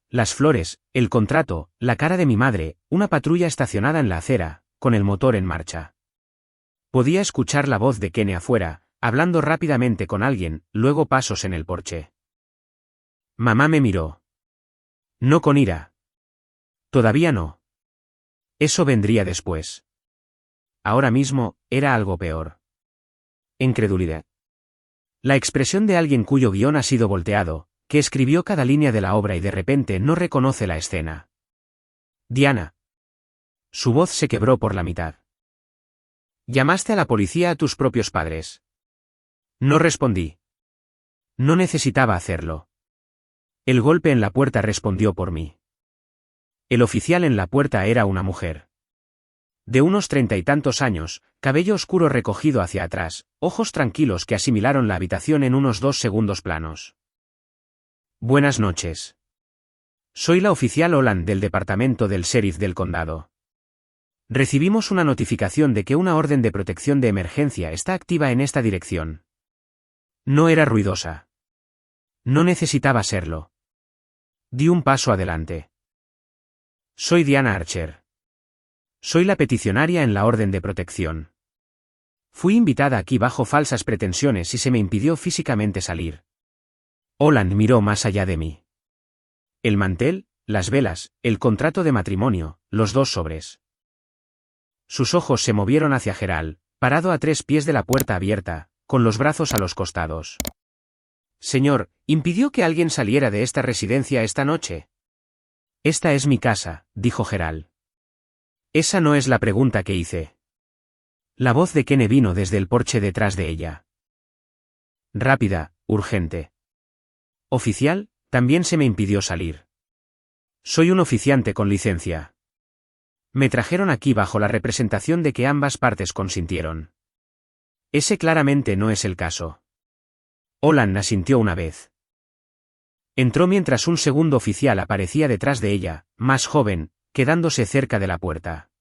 Las flores, el contrato, la cara de mi madre, una patrulla estacionada en la acera, con el motor en marcha. Podía escuchar la voz de Kene afuera, hablando rápidamente con alguien, luego pasos en el porche. Mamá me miró. No con ira. Todavía no. Eso vendría después. Ahora mismo, era algo peor. Incredulidad. La expresión de alguien cuyo guión ha sido volteado, que escribió cada línea de la obra y de repente no reconoce la escena. Diana. Su voz se quebró por la mitad. ¿Llamaste a la policía a tus propios padres? No respondí. No necesitaba hacerlo. El golpe en la puerta respondió por mí. El oficial en la puerta era una mujer. De unos 30 y tantos años, cabello oscuro recogido hacia atrás, ojos tranquilos que asimilaron la habitación en unos 2 segundos planos. Buenas noches. Soy la oficial Holland del departamento del sheriff del condado. Recibimos una notificación de que una orden de protección de emergencia está activa en esta dirección. No era ruidosa. No necesitaba serlo. Di un paso adelante. Soy Diana Archer. Soy la peticionaria en la orden de protección. Fui invitada aquí bajo falsas pretensiones y se me impidió físicamente salir. Holland miró más allá de mí. El mantel, las velas, el contrato de matrimonio, los 2 sobres. Sus ojos se movieron hacia Gerald, parado a 3 pies de la puerta abierta, con los brazos a los costados. Señor, ¿impidió que alguien saliera de esta residencia esta noche? Esta es mi casa, dijo Gerald. Esa no es la pregunta que hice. La voz de Kene vino desde el porche detrás de ella. Rápida, urgente. Oficial, también se me impidió salir. Soy un oficiante con licencia. Me trajeron aquí bajo la representación de que ambas partes consintieron. Ese claramente no es el caso. Holland asintió una vez. Entró mientras un segundo oficial aparecía detrás de ella, más joven, quedándose cerca de la puerta.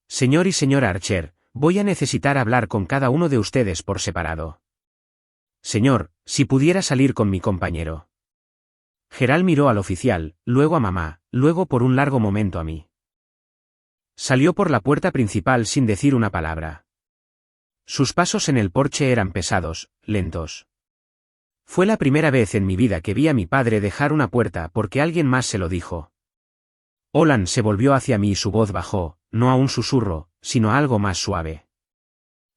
Señor y señora Archer, voy a necesitar hablar con cada uno de ustedes por separado. Señor, si pudiera salir con mi compañero. Gerald miró al oficial, luego a mamá, luego por un largo momento a mí. Salió por la puerta principal sin decir una palabra. Sus pasos en el porche eran pesados, lentos. Fue la primera vez en mi vida que vi a mi padre dejar una puerta porque alguien más se lo dijo. Holland se volvió hacia mí y su voz bajó, no a un susurro, sino a algo más suave.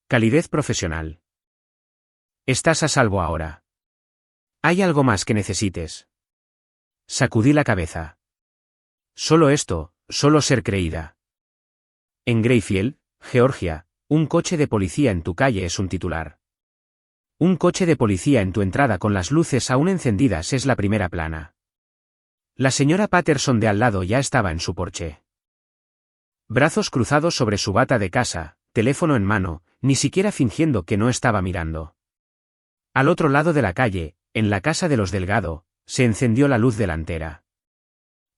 Calidez profesional. Estás a salvo ahora. ¿Hay algo más que necesites? Sacudí la cabeza. Solo esto, solo ser creída. En Greyfield, Georgia, un coche de policía en tu calle es un titular. Un coche de policía en tu entrada con las luces aún encendidas es la primera plana. La señora Patterson de al lado ya estaba en su porche. Brazos cruzados sobre su bata de casa, teléfono en mano, ni siquiera fingiendo que no estaba mirando. Al otro lado de la calle, en la casa de los Delgado, se encendió la luz delantera.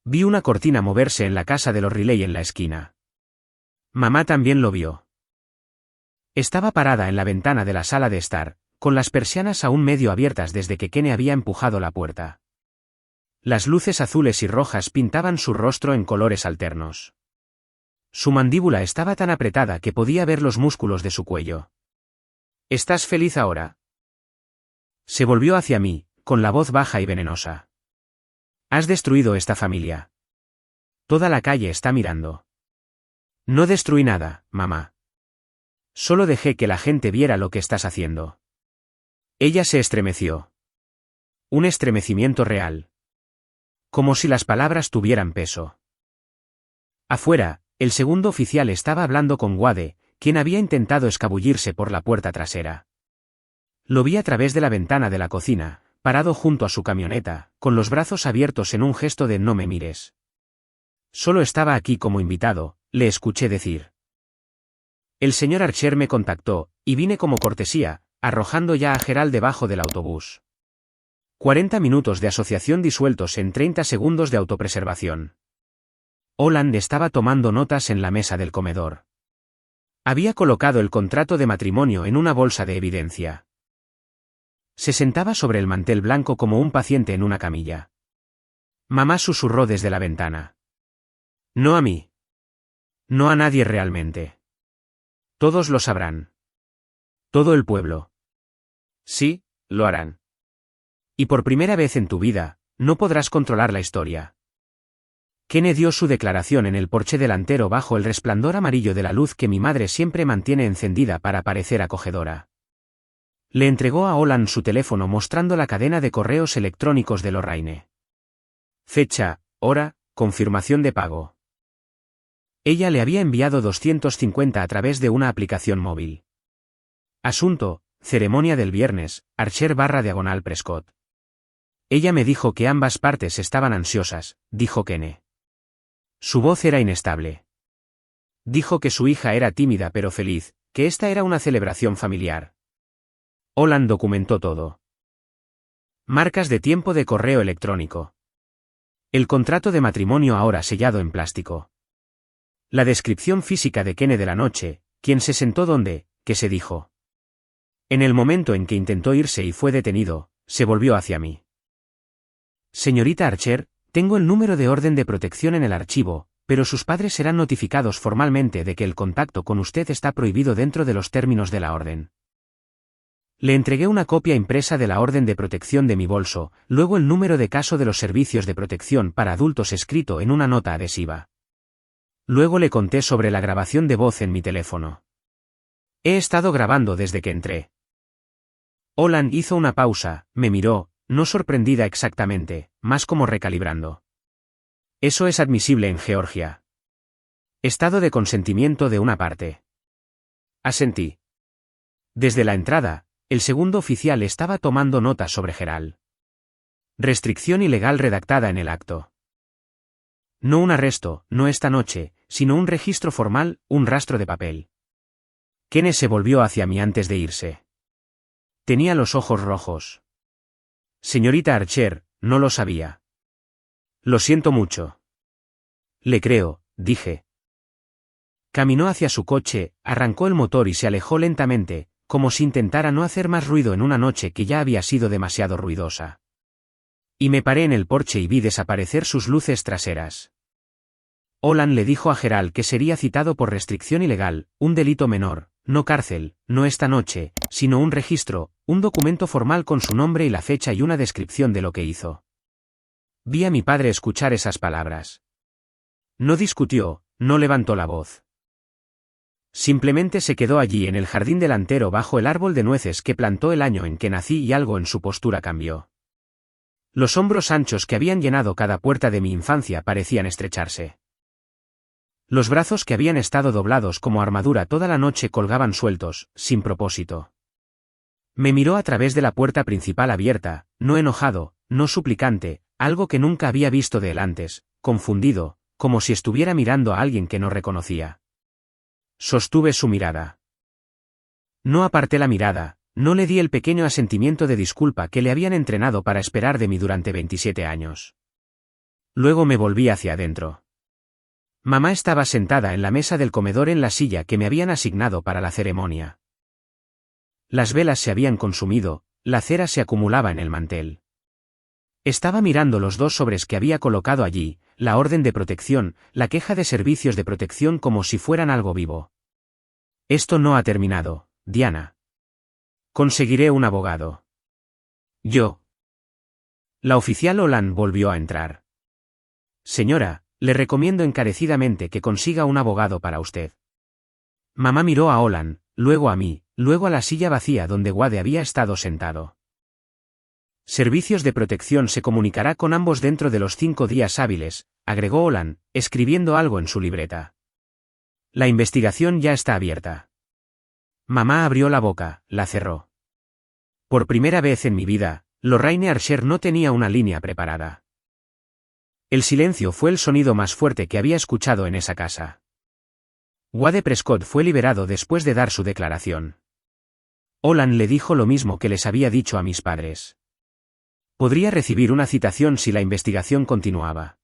Vi una cortina moverse en la casa de los Riley en la esquina. Mamá también lo vio. Estaba parada en la ventana de la sala de estar, con las persianas aún medio abiertas desde que Kene había empujado la puerta. Las luces azules y rojas pintaban su rostro en colores alternos. Su mandíbula estaba tan apretada que podía ver los músculos de su cuello. ¿Estás feliz ahora? Se volvió hacia mí, con la voz baja y venenosa. Has destruido esta familia. Toda la calle está mirando. No destruí nada, mamá. Solo dejé que la gente viera lo que estás haciendo. Ella se estremeció. Un estremecimiento real. Como si las palabras tuvieran peso. Afuera, el segundo oficial estaba hablando con Wade, quien había intentado escabullirse por la puerta trasera. Lo vi a través de la ventana de la cocina, parado junto a su camioneta, con los brazos abiertos en un gesto de no me mires. Solo estaba aquí como invitado, le escuché decir. El señor Archer me contactó, y vine como cortesía, arrojando ya a Gerald debajo del autobús. 40 minutos de asociación disueltos en 30 segundos de autopreservación. Holland estaba tomando notas en la mesa del comedor. Había colocado el contrato de matrimonio en una bolsa de evidencia. Se sentaba sobre el mantel blanco como un paciente en una camilla. Mamá susurró desde la ventana. No a mí. No a nadie realmente. Todos lo sabrán. Todo el pueblo. Sí, lo harán. Y por primera vez en tu vida, no podrás controlar la historia. Kene dio su declaración en el porche delantero bajo el resplandor amarillo de la luz que mi madre siempre mantiene encendida para parecer acogedora. Le entregó a Holland su teléfono mostrando la cadena de correos electrónicos de Lorraine. Fecha, hora, confirmación de pago. Ella le había enviado 250 a través de una aplicación móvil. Asunto, ceremonia del viernes, Archer / Prescott. Ella me dijo que ambas partes estaban ansiosas, dijo Kene. Su voz era inestable. Dijo que su hija era tímida pero feliz, que esta era una celebración familiar. Olan documentó todo. Marcas de tiempo de correo electrónico. El contrato de matrimonio ahora sellado en plástico. La descripción física de Kene de la noche, quien se sentó donde, que se dijo. En el momento en que intentó irse y fue detenido, se volvió hacia mí. Señorita Archer, tengo el número de orden de protección en el archivo, pero sus padres serán notificados formalmente de que el contacto con usted está prohibido dentro de los términos de la orden. Le entregué una copia impresa de la orden de protección de mi bolso, luego el número de caso de los servicios de protección para adultos escrito en una nota adhesiva. Luego le conté sobre la grabación de voz en mi teléfono. He estado grabando desde que entré. Olan hizo una pausa, me miró, no sorprendida exactamente, más como recalibrando. Eso es admisible en Georgia. Estado de consentimiento de una parte. Asentí. Desde la entrada, el segundo oficial estaba tomando nota sobre Gerald. Restricción ilegal redactada en el acto. No un arresto, no esta noche, sino un registro formal, un rastro de papel. Kene se volvió hacia mí antes de irse. Tenía los ojos rojos. Señorita Archer, no lo sabía. Lo siento mucho. Le creo, dije. Caminó hacia su coche, arrancó el motor y se alejó lentamente, como si intentara no hacer más ruido en una noche que ya había sido demasiado ruidosa. Y me paré en el porche y vi desaparecer sus luces traseras. Olan le dijo a Gerald que sería citado por restricción ilegal, un delito menor, no cárcel, no esta noche, sino un registro, un documento formal con su nombre y la fecha y una descripción de lo que hizo. Vi a mi padre escuchar esas palabras. No discutió, no levantó la voz. Simplemente se quedó allí en el jardín delantero bajo el árbol de nueces que plantó el año en que nací y algo en su postura cambió. Los hombros anchos que habían llenado cada puerta de mi infancia parecían estrecharse. Los brazos que habían estado doblados como armadura toda la noche colgaban sueltos, sin propósito. Me miró a través de la puerta principal abierta, no enojado, no suplicante, algo que nunca había visto de él antes, confundido, como si estuviera mirando a alguien que no reconocía. Sostuve su mirada. No aparté la mirada, no le di el pequeño asentimiento de disculpa que le habían entrenado para esperar de mí durante 27 años. Luego me volví hacia adentro. Mamá estaba sentada en la mesa del comedor en la silla que me habían asignado para la ceremonia. Las velas se habían consumido, la cera se acumulaba en el mantel. Estaba mirando los dos sobres que había colocado allí, la orden de protección, la queja de servicios de protección como si fueran algo vivo. Esto no ha terminado, Diana. Conseguiré un abogado. Yo. La oficial Olan volvió a entrar. Señora, le recomiendo encarecidamente que consiga un abogado para usted. Mamá miró a Olan, luego a mí, luego a la silla vacía donde Wade había estado sentado. Servicios de protección se comunicará con ambos dentro de los 5 días hábiles, agregó Olan, escribiendo algo en su libreta. La investigación ya está abierta. Mamá abrió la boca, la cerró. Por primera vez en mi vida, Lorraine Archer no tenía una línea preparada. El silencio fue el sonido más fuerte que había escuchado en esa casa. Wade Prescott fue liberado después de dar su declaración. Olan le dijo lo mismo que les había dicho a mis padres. Podría recibir una citación si la investigación continuaba.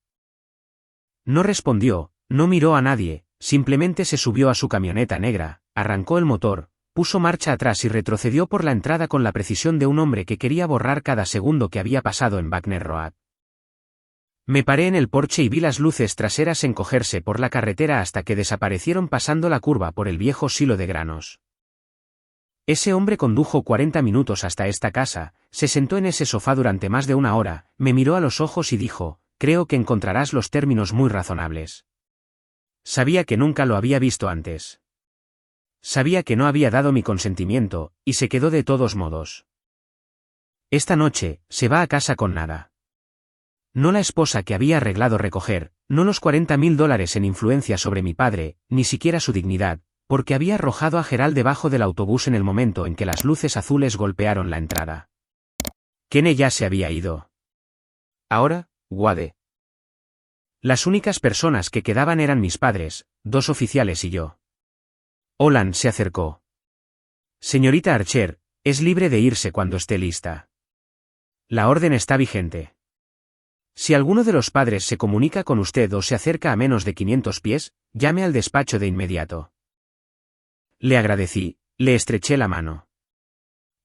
No respondió, no miró a nadie, simplemente se subió a su camioneta negra, arrancó el motor, puso marcha atrás y retrocedió por la entrada con la precisión de un hombre que quería borrar cada segundo que había pasado en Wagner Road. Me paré en el porche y vi las luces traseras encogerse por la carretera hasta que desaparecieron pasando la curva por el viejo silo de granos. Ese hombre condujo 40 minutos hasta esta casa, se sentó en ese sofá durante más de 1 hora, me miró a los ojos y dijo, creo que encontrarás los términos muy razonables. Sabía que nunca lo había visto antes. Sabía que no había dado mi consentimiento, y se quedó de todos modos. Esta noche, se va a casa con nada. No la esposa que había arreglado recoger, no los $40.000 en influencia sobre mi padre, ni siquiera su dignidad, porque había arrojado a Gerald debajo del autobús en el momento en que las luces azules golpearon la entrada. Kene ya se había ido. Ahora, Wade. Las únicas personas que quedaban eran mis padres, 2 oficiales y yo. Olan se acercó. Señorita Archer, es libre de irse cuando esté lista. La orden está vigente. Si alguno de los padres se comunica con usted o se acerca a menos de 500 pies, llame al despacho de inmediato. Le agradecí, le estreché la mano.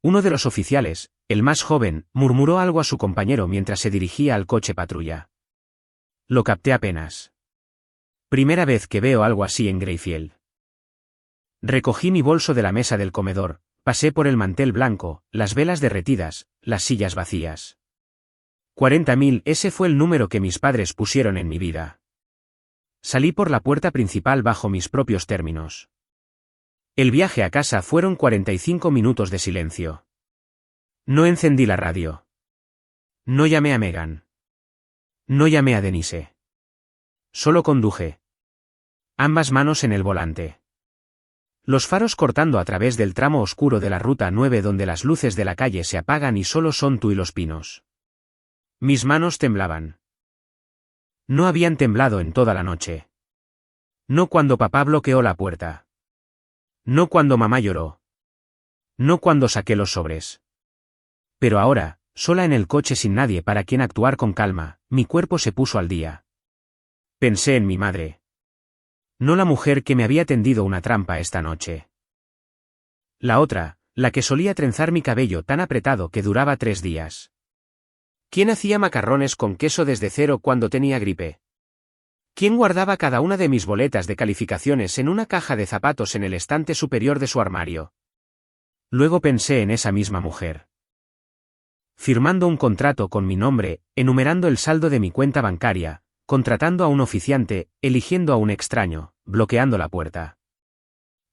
Uno de los oficiales, el más joven, murmuró algo a su compañero mientras se dirigía al coche patrulla. Lo capté apenas. Primera vez que veo algo así en Greyfield. Recogí mi bolso de la mesa del comedor, pasé por el mantel blanco, las velas derretidas, las sillas vacías. 40.000, ese fue el número que mis padres pusieron en mi vida. Salí por la puerta principal bajo mis propios términos. El viaje a casa fueron 45 minutos de silencio. No encendí la radio. No llamé a Megan. No llamé a Denise. Solo conduje. Ambas manos en el volante. Los faros cortando a través del tramo oscuro de la ruta 9 donde las luces de la calle se apagan y solo son tú y los pinos. Mis manos temblaban. No habían temblado en toda la noche. No cuando papá bloqueó la puerta. No cuando mamá lloró. No cuando saqué los sobres. Pero ahora, sola en el coche sin nadie para quien actuar con calma, mi cuerpo se puso al día. Pensé en mi madre. No la mujer que me había tendido una trampa esta noche. La otra, la que solía trenzar mi cabello tan apretado que duraba 3 días. ¿Quién hacía macarrones con queso desde cero cuando tenía gripe? ¿Quién guardaba cada una de mis boletas de calificaciones en una caja de zapatos en el estante superior de su armario? Luego pensé en esa misma mujer. Firmando un contrato con mi nombre, enumerando el saldo de mi cuenta bancaria, contratando a un oficiante, eligiendo a un extraño, bloqueando la puerta.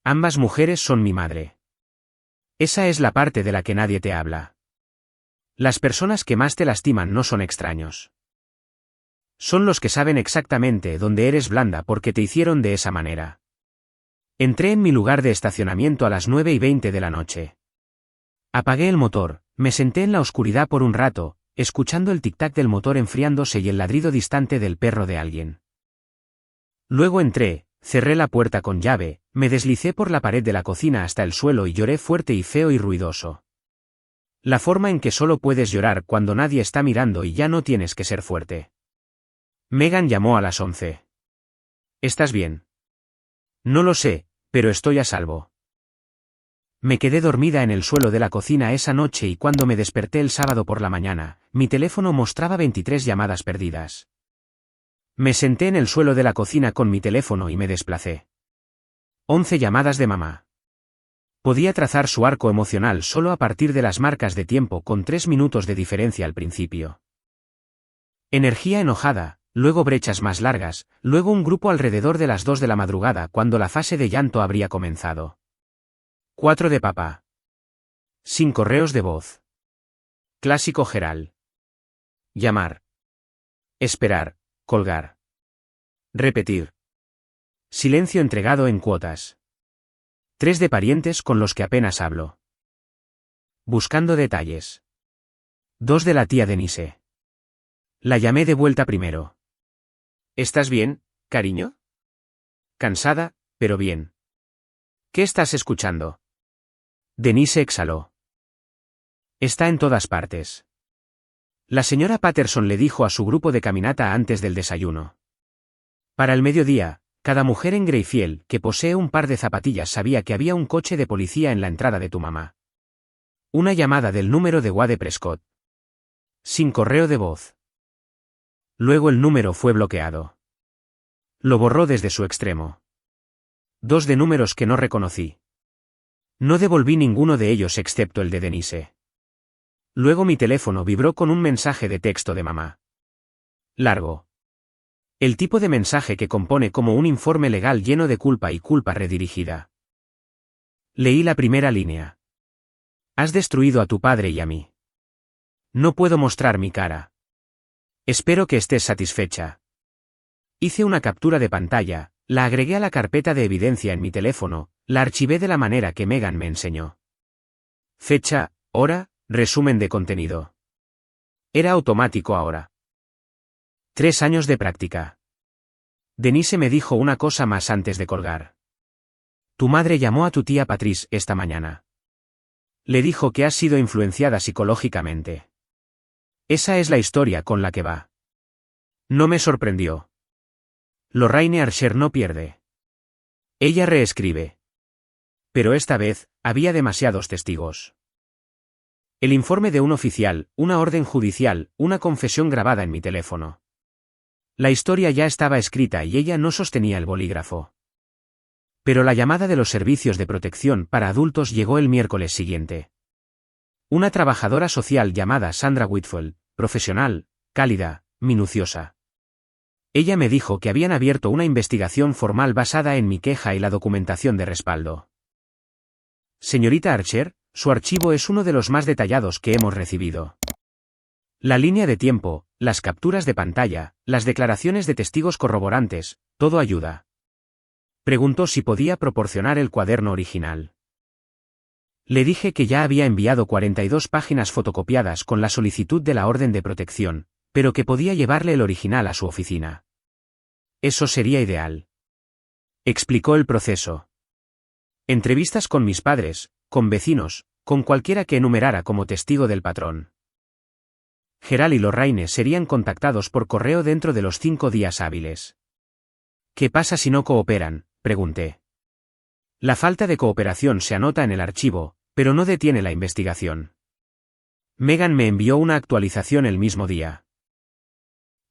Ambas mujeres son mi madre. Esa es la parte de la que nadie te habla. Las personas que más te lastiman no son extraños. Son los que saben exactamente dónde eres blanda porque te hicieron de esa manera. Entré en mi lugar de estacionamiento a las 9:20 de la noche. Apagué el motor, me senté en la oscuridad por un rato, escuchando el tic-tac del motor enfriándose y el ladrido distante del perro de alguien. Luego entré, cerré la puerta con llave, me deslicé por la pared de la cocina hasta el suelo y lloré fuerte y feo y ruidoso. La forma en que solo puedes llorar cuando nadie está mirando y ya no tienes que ser fuerte. Megan llamó a las 11. ¿Estás bien? No lo sé, pero estoy a salvo. Me quedé dormida en el suelo de la cocina esa noche y cuando me desperté el sábado por la mañana, mi teléfono mostraba 23 llamadas perdidas. Me senté en el suelo de la cocina con mi teléfono y me desplacé. 11 llamadas de mamá. Podía trazar su arco emocional solo a partir de las marcas de tiempo con 3 minutos de diferencia al principio. Energía enojada, luego brechas más largas, luego un grupo alrededor de las 2 de la madrugada cuando la fase de llanto habría comenzado. 4 de papá. Sin correos de voz. Clásico geral. Llamar. Esperar, colgar. Repetir. Silencio entregado en cuotas. 3 de parientes con los que apenas hablo. Buscando detalles. 2 de la tía Denise. La llamé de vuelta primero. ¿Estás bien, cariño? Cansada, pero bien. ¿Qué estás escuchando? Denise exhaló. Está en todas partes. La señora Patterson le dijo a su grupo de caminata antes del desayuno. Para el mediodía, cada mujer en Greyfield que posee un par de zapatillas sabía que había un coche de policía en la entrada de tu mamá. Una llamada del número de Wade Prescott. Sin correo de voz. Luego el número fue bloqueado. Lo borró desde su extremo. 2 de números que no reconocí. No devolví ninguno de ellos excepto el de Denise. Luego mi teléfono vibró con un mensaje de texto de mamá. Largo. El tipo de mensaje que compone como un informe legal lleno de culpa y culpa redirigida. Leí la primera línea. Has destruido a tu padre y a mí. No puedo mostrar mi cara. Espero que estés satisfecha. Hice una captura de pantalla, la agregué a la carpeta de evidencia en mi teléfono, la archivé de la manera que Megan me enseñó. Fecha, hora, resumen de contenido. Era automático ahora. 3 años de práctica. Denise me dijo una cosa más antes de colgar. Tu madre llamó a tu tía Patrice esta mañana. Le dijo que has sido influenciada psicológicamente. Esa es la historia con la que va. No me sorprendió. Lorraine Archer no pierde. Ella reescribe. Pero esta vez, había demasiados testigos. El informe de un oficial, una orden judicial, una confesión grabada en mi teléfono. La historia ya estaba escrita y ella no sostenía el bolígrafo. Pero la llamada de los servicios de protección para adultos llegó el miércoles siguiente. Una trabajadora social llamada Sandra Whitfield, profesional, cálida, minuciosa. Ella me dijo que habían abierto una investigación formal basada en mi queja y la documentación de respaldo. Señorita Archer, su archivo es uno de los más detallados que hemos recibido. La línea de tiempo, las capturas de pantalla, las declaraciones de testigos corroborantes, todo ayuda. Preguntó si podía proporcionar el cuaderno original. Le dije que ya había enviado 42 páginas fotocopiadas con la solicitud de la orden de protección, pero que podía llevarle el original a su oficina. Eso sería ideal. Explicó el proceso. Entrevistas con mis padres, con vecinos, con cualquiera que enumerara como testigo del patrón. Gerald y Lorraine serían contactados por correo dentro de los 5 días hábiles. ¿Qué pasa si no cooperan?, pregunté. La falta de cooperación se anota en el archivo, pero no detiene la investigación. Megan me envió una actualización el mismo día.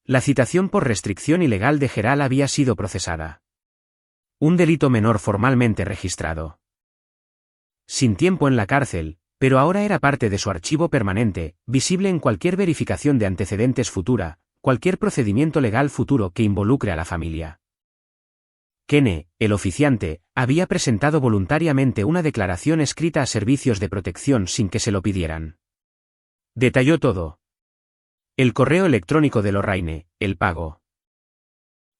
La citación por restricción ilegal de Gerald había sido procesada. Un delito menor formalmente registrado. Sin tiempo en la cárcel, pero ahora era parte de su archivo permanente, visible en cualquier verificación de antecedentes futura, cualquier procedimiento legal futuro que involucre a la familia. Kene, el oficiante, había presentado voluntariamente una declaración escrita a servicios de protección sin que se lo pidieran. Detalló todo. El correo electrónico de Lorraine, el pago.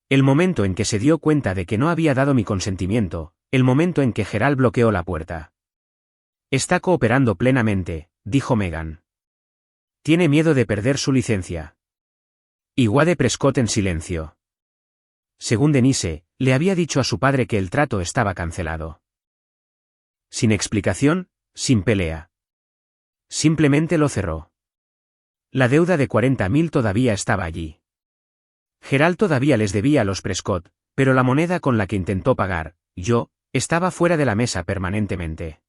El momento en que se dio cuenta de que no había dado mi consentimiento, el momento en que Gerald bloqueó la puerta. Está cooperando plenamente, dijo Megan. Tiene miedo de perder su licencia. Y Wade Prescott en silencio. Según Denise, le había dicho a su padre que el trato estaba cancelado. Sin explicación, sin pelea. Simplemente lo cerró. La deuda de 40.000 todavía estaba allí. Gerald todavía les debía a los Prescott, pero la moneda con la que intentó pagar, yo, estaba fuera de la mesa permanentemente.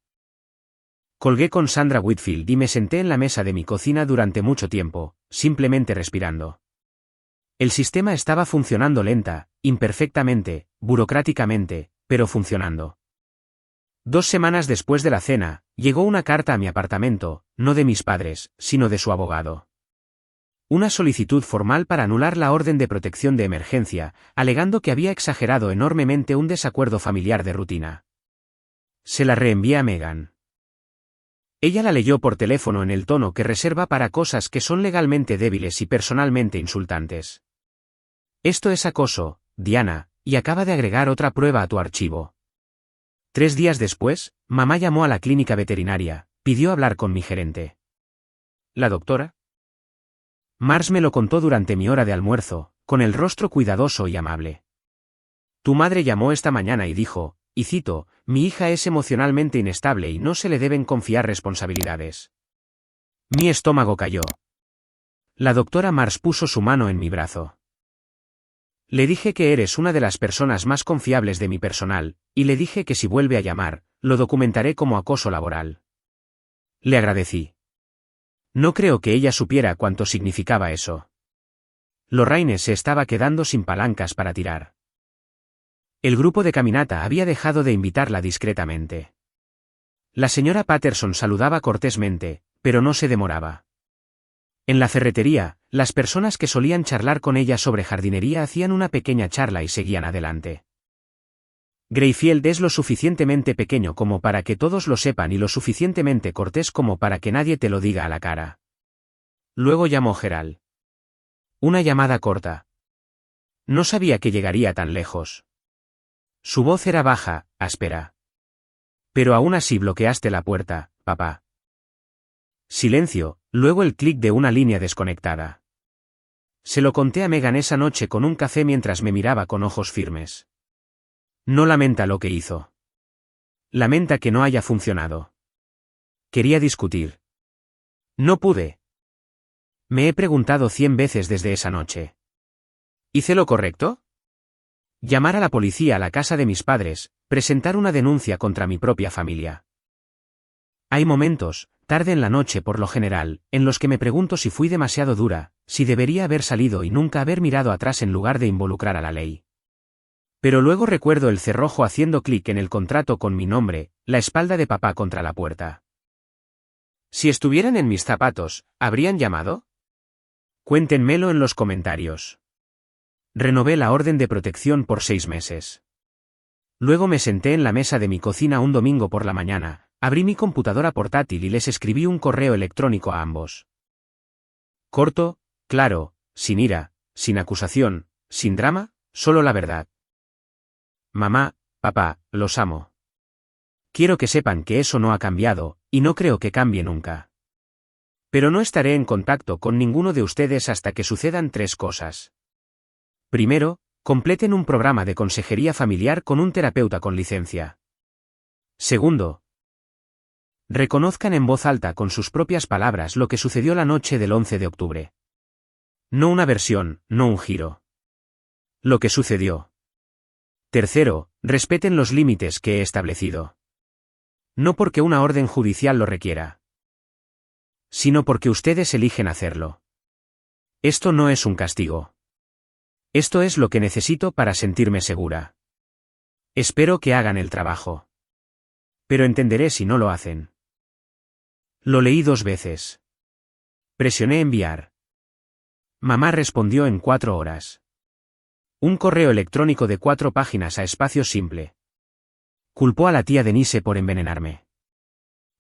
Colgué con Sandra Whitfield y me senté en la mesa de mi cocina durante mucho tiempo, simplemente respirando. El sistema estaba funcionando lenta, imperfectamente, burocráticamente, pero funcionando. 2 semanas después de la cena, llegó una carta a mi apartamento, no de mis padres, sino de su abogado. Una solicitud formal para anular la orden de protección de emergencia, alegando que había exagerado enormemente un desacuerdo familiar de rutina. Se la reenvié a Megan. Ella la leyó por teléfono en el tono que reserva para cosas que son legalmente débiles y personalmente insultantes. Esto es acoso, Diana, y acaba de agregar otra prueba a tu archivo. 3 días después, mamá llamó a la clínica veterinaria, pidió hablar con mi gerente. ¿La doctora? Mars me lo contó durante mi hora de almuerzo, con el rostro cuidadoso y amable. Tu madre llamó esta mañana y dijo, y cito, mi hija es emocionalmente inestable y no se le deben confiar responsabilidades. Mi estómago cayó. La doctora Mars puso su mano en mi brazo. Le dije que eres una de las personas más confiables de mi personal, y le dije que si vuelve a llamar, lo documentaré como acoso laboral. Le agradecí. No creo que ella supiera cuánto significaba eso. Lorraine se estaba quedando sin palancas para tirar. El grupo de caminata había dejado de invitarla discretamente. La señora Patterson saludaba cortésmente, pero no se demoraba. En la ferretería, las personas que solían charlar con ella sobre jardinería hacían una pequeña charla y seguían adelante. Greyfield es lo suficientemente pequeño como para que todos lo sepan y lo suficientemente cortés como para que nadie te lo diga a la cara. Luego llamó Gerald. Una llamada corta. No sabía que llegaría tan lejos. Su voz era baja, áspera. Pero aún así bloqueaste la puerta, papá. Silencio, luego el clic de una línea desconectada. Se lo conté a Megan esa noche con un café mientras me miraba con ojos firmes. No lamenta lo que hizo. Lamenta que no haya funcionado. Quería discutir. No pude. Me he preguntado 100 veces desde esa noche. ¿Hice lo correcto? Llamar a la policía a la casa de mis padres, presentar una denuncia contra mi propia familia. Hay momentos, tarde en la noche por lo general, en los que me pregunto si fui demasiado dura, si debería haber salido y nunca haber mirado atrás en lugar de involucrar a la ley. Pero luego recuerdo el cerrojo haciendo clic en el contrato con mi nombre, la espalda de papá contra la puerta. Si estuvieran en mis zapatos, ¿habrían llamado? Cuéntenmelo en los comentarios. Renové la orden de protección por 6 meses. Luego me senté en la mesa de mi cocina un domingo por la mañana, abrí mi computadora portátil y les escribí un correo electrónico a ambos. Corto, claro, sin ira, sin acusación, sin drama, solo la verdad. Mamá, papá, los amo. Quiero que sepan que eso no ha cambiado, y no creo que cambie nunca. Pero no estaré en contacto con ninguno de ustedes hasta que sucedan 3 cosas. Primero, completen un programa de consejería familiar con un terapeuta con licencia. Segundo, reconozcan en voz alta con sus propias palabras lo que sucedió la noche del 11 de octubre. No una versión, no un giro. Lo que sucedió. Tercero, respeten los límites que he establecido. No porque una orden judicial lo requiera, sino porque ustedes eligen hacerlo. Esto no es un castigo. Esto es lo que necesito para sentirme segura. Espero que hagan el trabajo. Pero entenderé si no lo hacen. Lo leí 2 veces. Presioné enviar. Mamá respondió en 4 horas. Un correo electrónico de 4 páginas a espacio simple. Culpó a la tía Denise por envenenarme.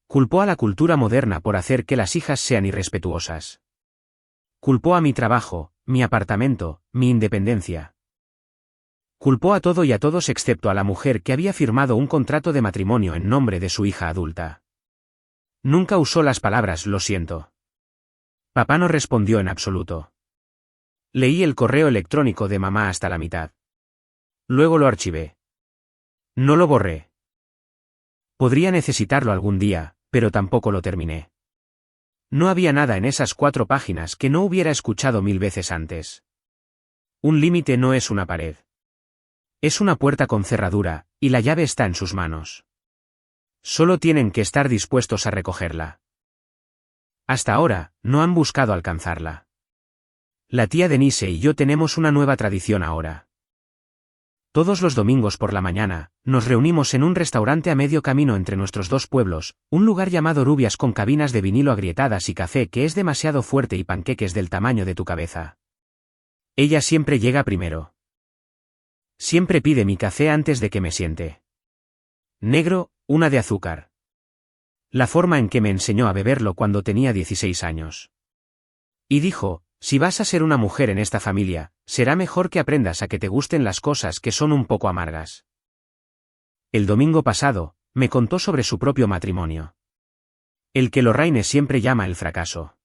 Culpó a la cultura moderna por hacer que las hijas sean irrespetuosas. Culpó a mi trabajo, mi apartamento, mi independencia. Culpó a todo y a todos excepto a la mujer que había firmado un contrato de matrimonio en nombre de su hija adulta. Nunca usó las palabras "lo siento". Papá no respondió en absoluto. Leí el correo electrónico de mamá hasta la mitad. Luego lo archivé. No lo borré. Podría necesitarlo algún día, pero tampoco lo terminé. No había nada en esas 4 páginas que no hubiera escuchado 1000 veces antes. Un límite no es una pared. Es una puerta con cerradura, y la llave está en sus manos. Solo tienen que estar dispuestos a recogerla. Hasta ahora, no han buscado alcanzarla. La tía Denise y yo tenemos una nueva tradición ahora. Todos los domingos por la mañana, nos reunimos en un restaurante a medio camino entre nuestros 2 pueblos, un lugar llamado Rubias con cabinas de vinilo agrietadas y café que es demasiado fuerte y panqueques del tamaño de tu cabeza. Ella siempre llega primero. Siempre pide mi café antes de que me siente. Negro, una de azúcar. La forma en que me enseñó a beberlo cuando tenía 16 años. Y dijo, si vas a ser una mujer en esta familia, será mejor que aprendas a que te gusten las cosas que son un poco amargas. El domingo pasado, me contó sobre su propio matrimonio. El que Lorraine siempre llama el fracaso.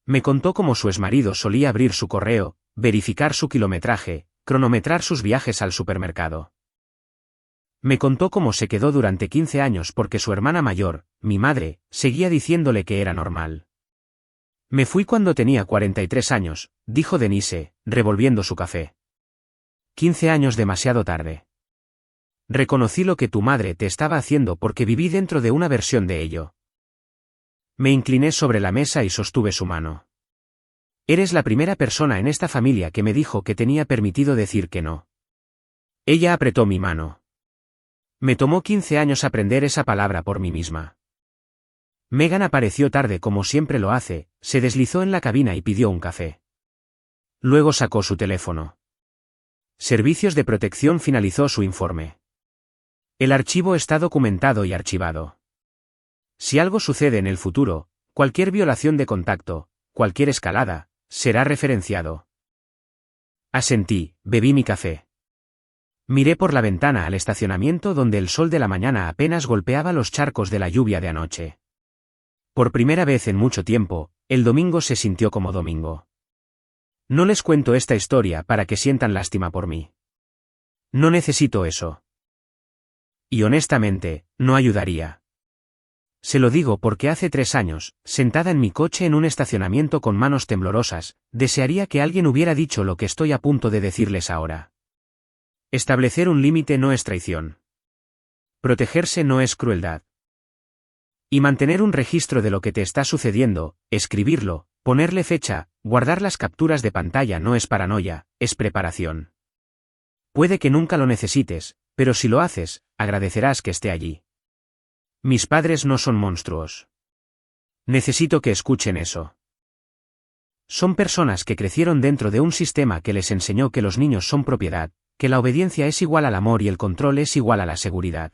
Me contó cómo su exmarido solía abrir su correo, verificar su kilometraje, cronometrar sus viajes al supermercado. Me contó cómo se quedó durante 15 años porque su hermana mayor, mi madre, seguía diciéndole que era normal. Me fui cuando tenía 43 años, dijo Denise, revolviendo su café. 15 años demasiado tarde. Reconocí lo que tu madre te estaba haciendo porque viví dentro de una versión de ello. Me incliné sobre la mesa y sostuve su mano. Eres la primera persona en esta familia que me dijo que tenía permitido decir que no. Ella apretó mi mano. Me tomó 15 años aprender esa palabra por mí misma. Megan apareció tarde como siempre lo hace, se deslizó en la cabina y pidió un café. Luego sacó su teléfono. Servicios de Protección finalizó su informe. El archivo está documentado y archivado. Si algo sucede en el futuro, cualquier violación de contacto, cualquier escalada, será referenciado. Asentí, bebí mi café. Miré por la ventana al estacionamiento donde el sol de la mañana apenas golpeaba los charcos de la lluvia de anoche. Por primera vez en mucho tiempo, el domingo se sintió como domingo. No les cuento esta historia para que sientan lástima por mí. No necesito eso. Y honestamente, no ayudaría. Se lo digo porque hace 3 años, sentada en mi coche en un estacionamiento con manos temblorosas, desearía que alguien hubiera dicho lo que estoy a punto de decirles ahora. Establecer un límite no es traición. Protegerse no es crueldad. Y mantener un registro de lo que te está sucediendo, escribirlo, ponerle fecha, guardar las capturas de pantalla no es paranoia, es preparación. Puede que nunca lo necesites, pero si lo haces, agradecerás que esté allí. Mis padres no son monstruos. Necesito que escuchen eso. Son personas que crecieron dentro de un sistema que les enseñó que los niños son propiedad, que la obediencia es igual al amor y el control es igual a la seguridad.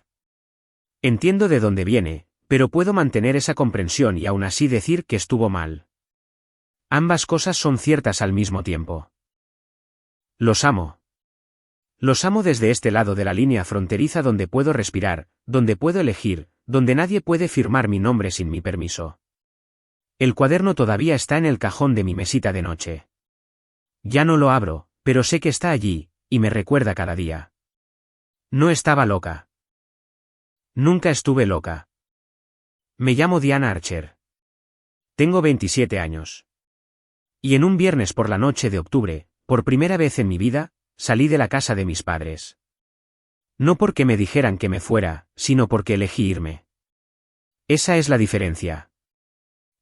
Entiendo de dónde viene, pero puedo mantener esa comprensión y aún así decir que estuvo mal. Ambas cosas son ciertas al mismo tiempo. Los amo. Los amo desde este lado de la línea fronteriza donde puedo respirar, donde puedo elegir, donde nadie puede firmar mi nombre sin mi permiso. El cuaderno todavía está en el cajón de mi mesita de noche. Ya no lo abro, pero sé que está allí, y me recuerda cada día. No estaba loca. Nunca estuve loca. Me llamo Diana Archer. Tengo 27 años. Y en un viernes por la noche de octubre, por primera vez en mi vida, salí de la casa de mis padres. No porque me dijeran que me fuera, sino porque elegí irme. Esa es la diferencia.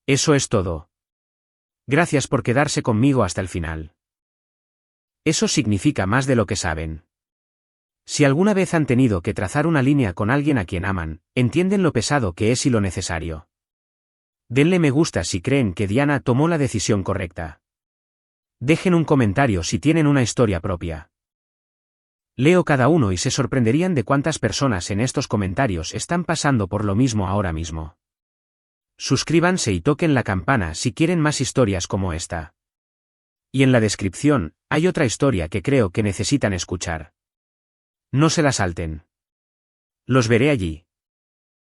Eso es todo. Gracias por quedarse conmigo hasta el final. Eso significa más de lo que saben. Si alguna vez han tenido que trazar una línea con alguien a quien aman, entienden lo pesado que es y lo necesario. Denle me gusta si creen que Diana tomó la decisión correcta. Dejen un comentario si tienen una historia propia. Leo cada uno y se sorprenderían de cuántas personas en estos comentarios están pasando por lo mismo ahora mismo. Suscríbanse y toquen la campana si quieren más historias como esta. Y en la descripción, hay otra historia que creo que necesitan escuchar. No se la salten. Los veré allí.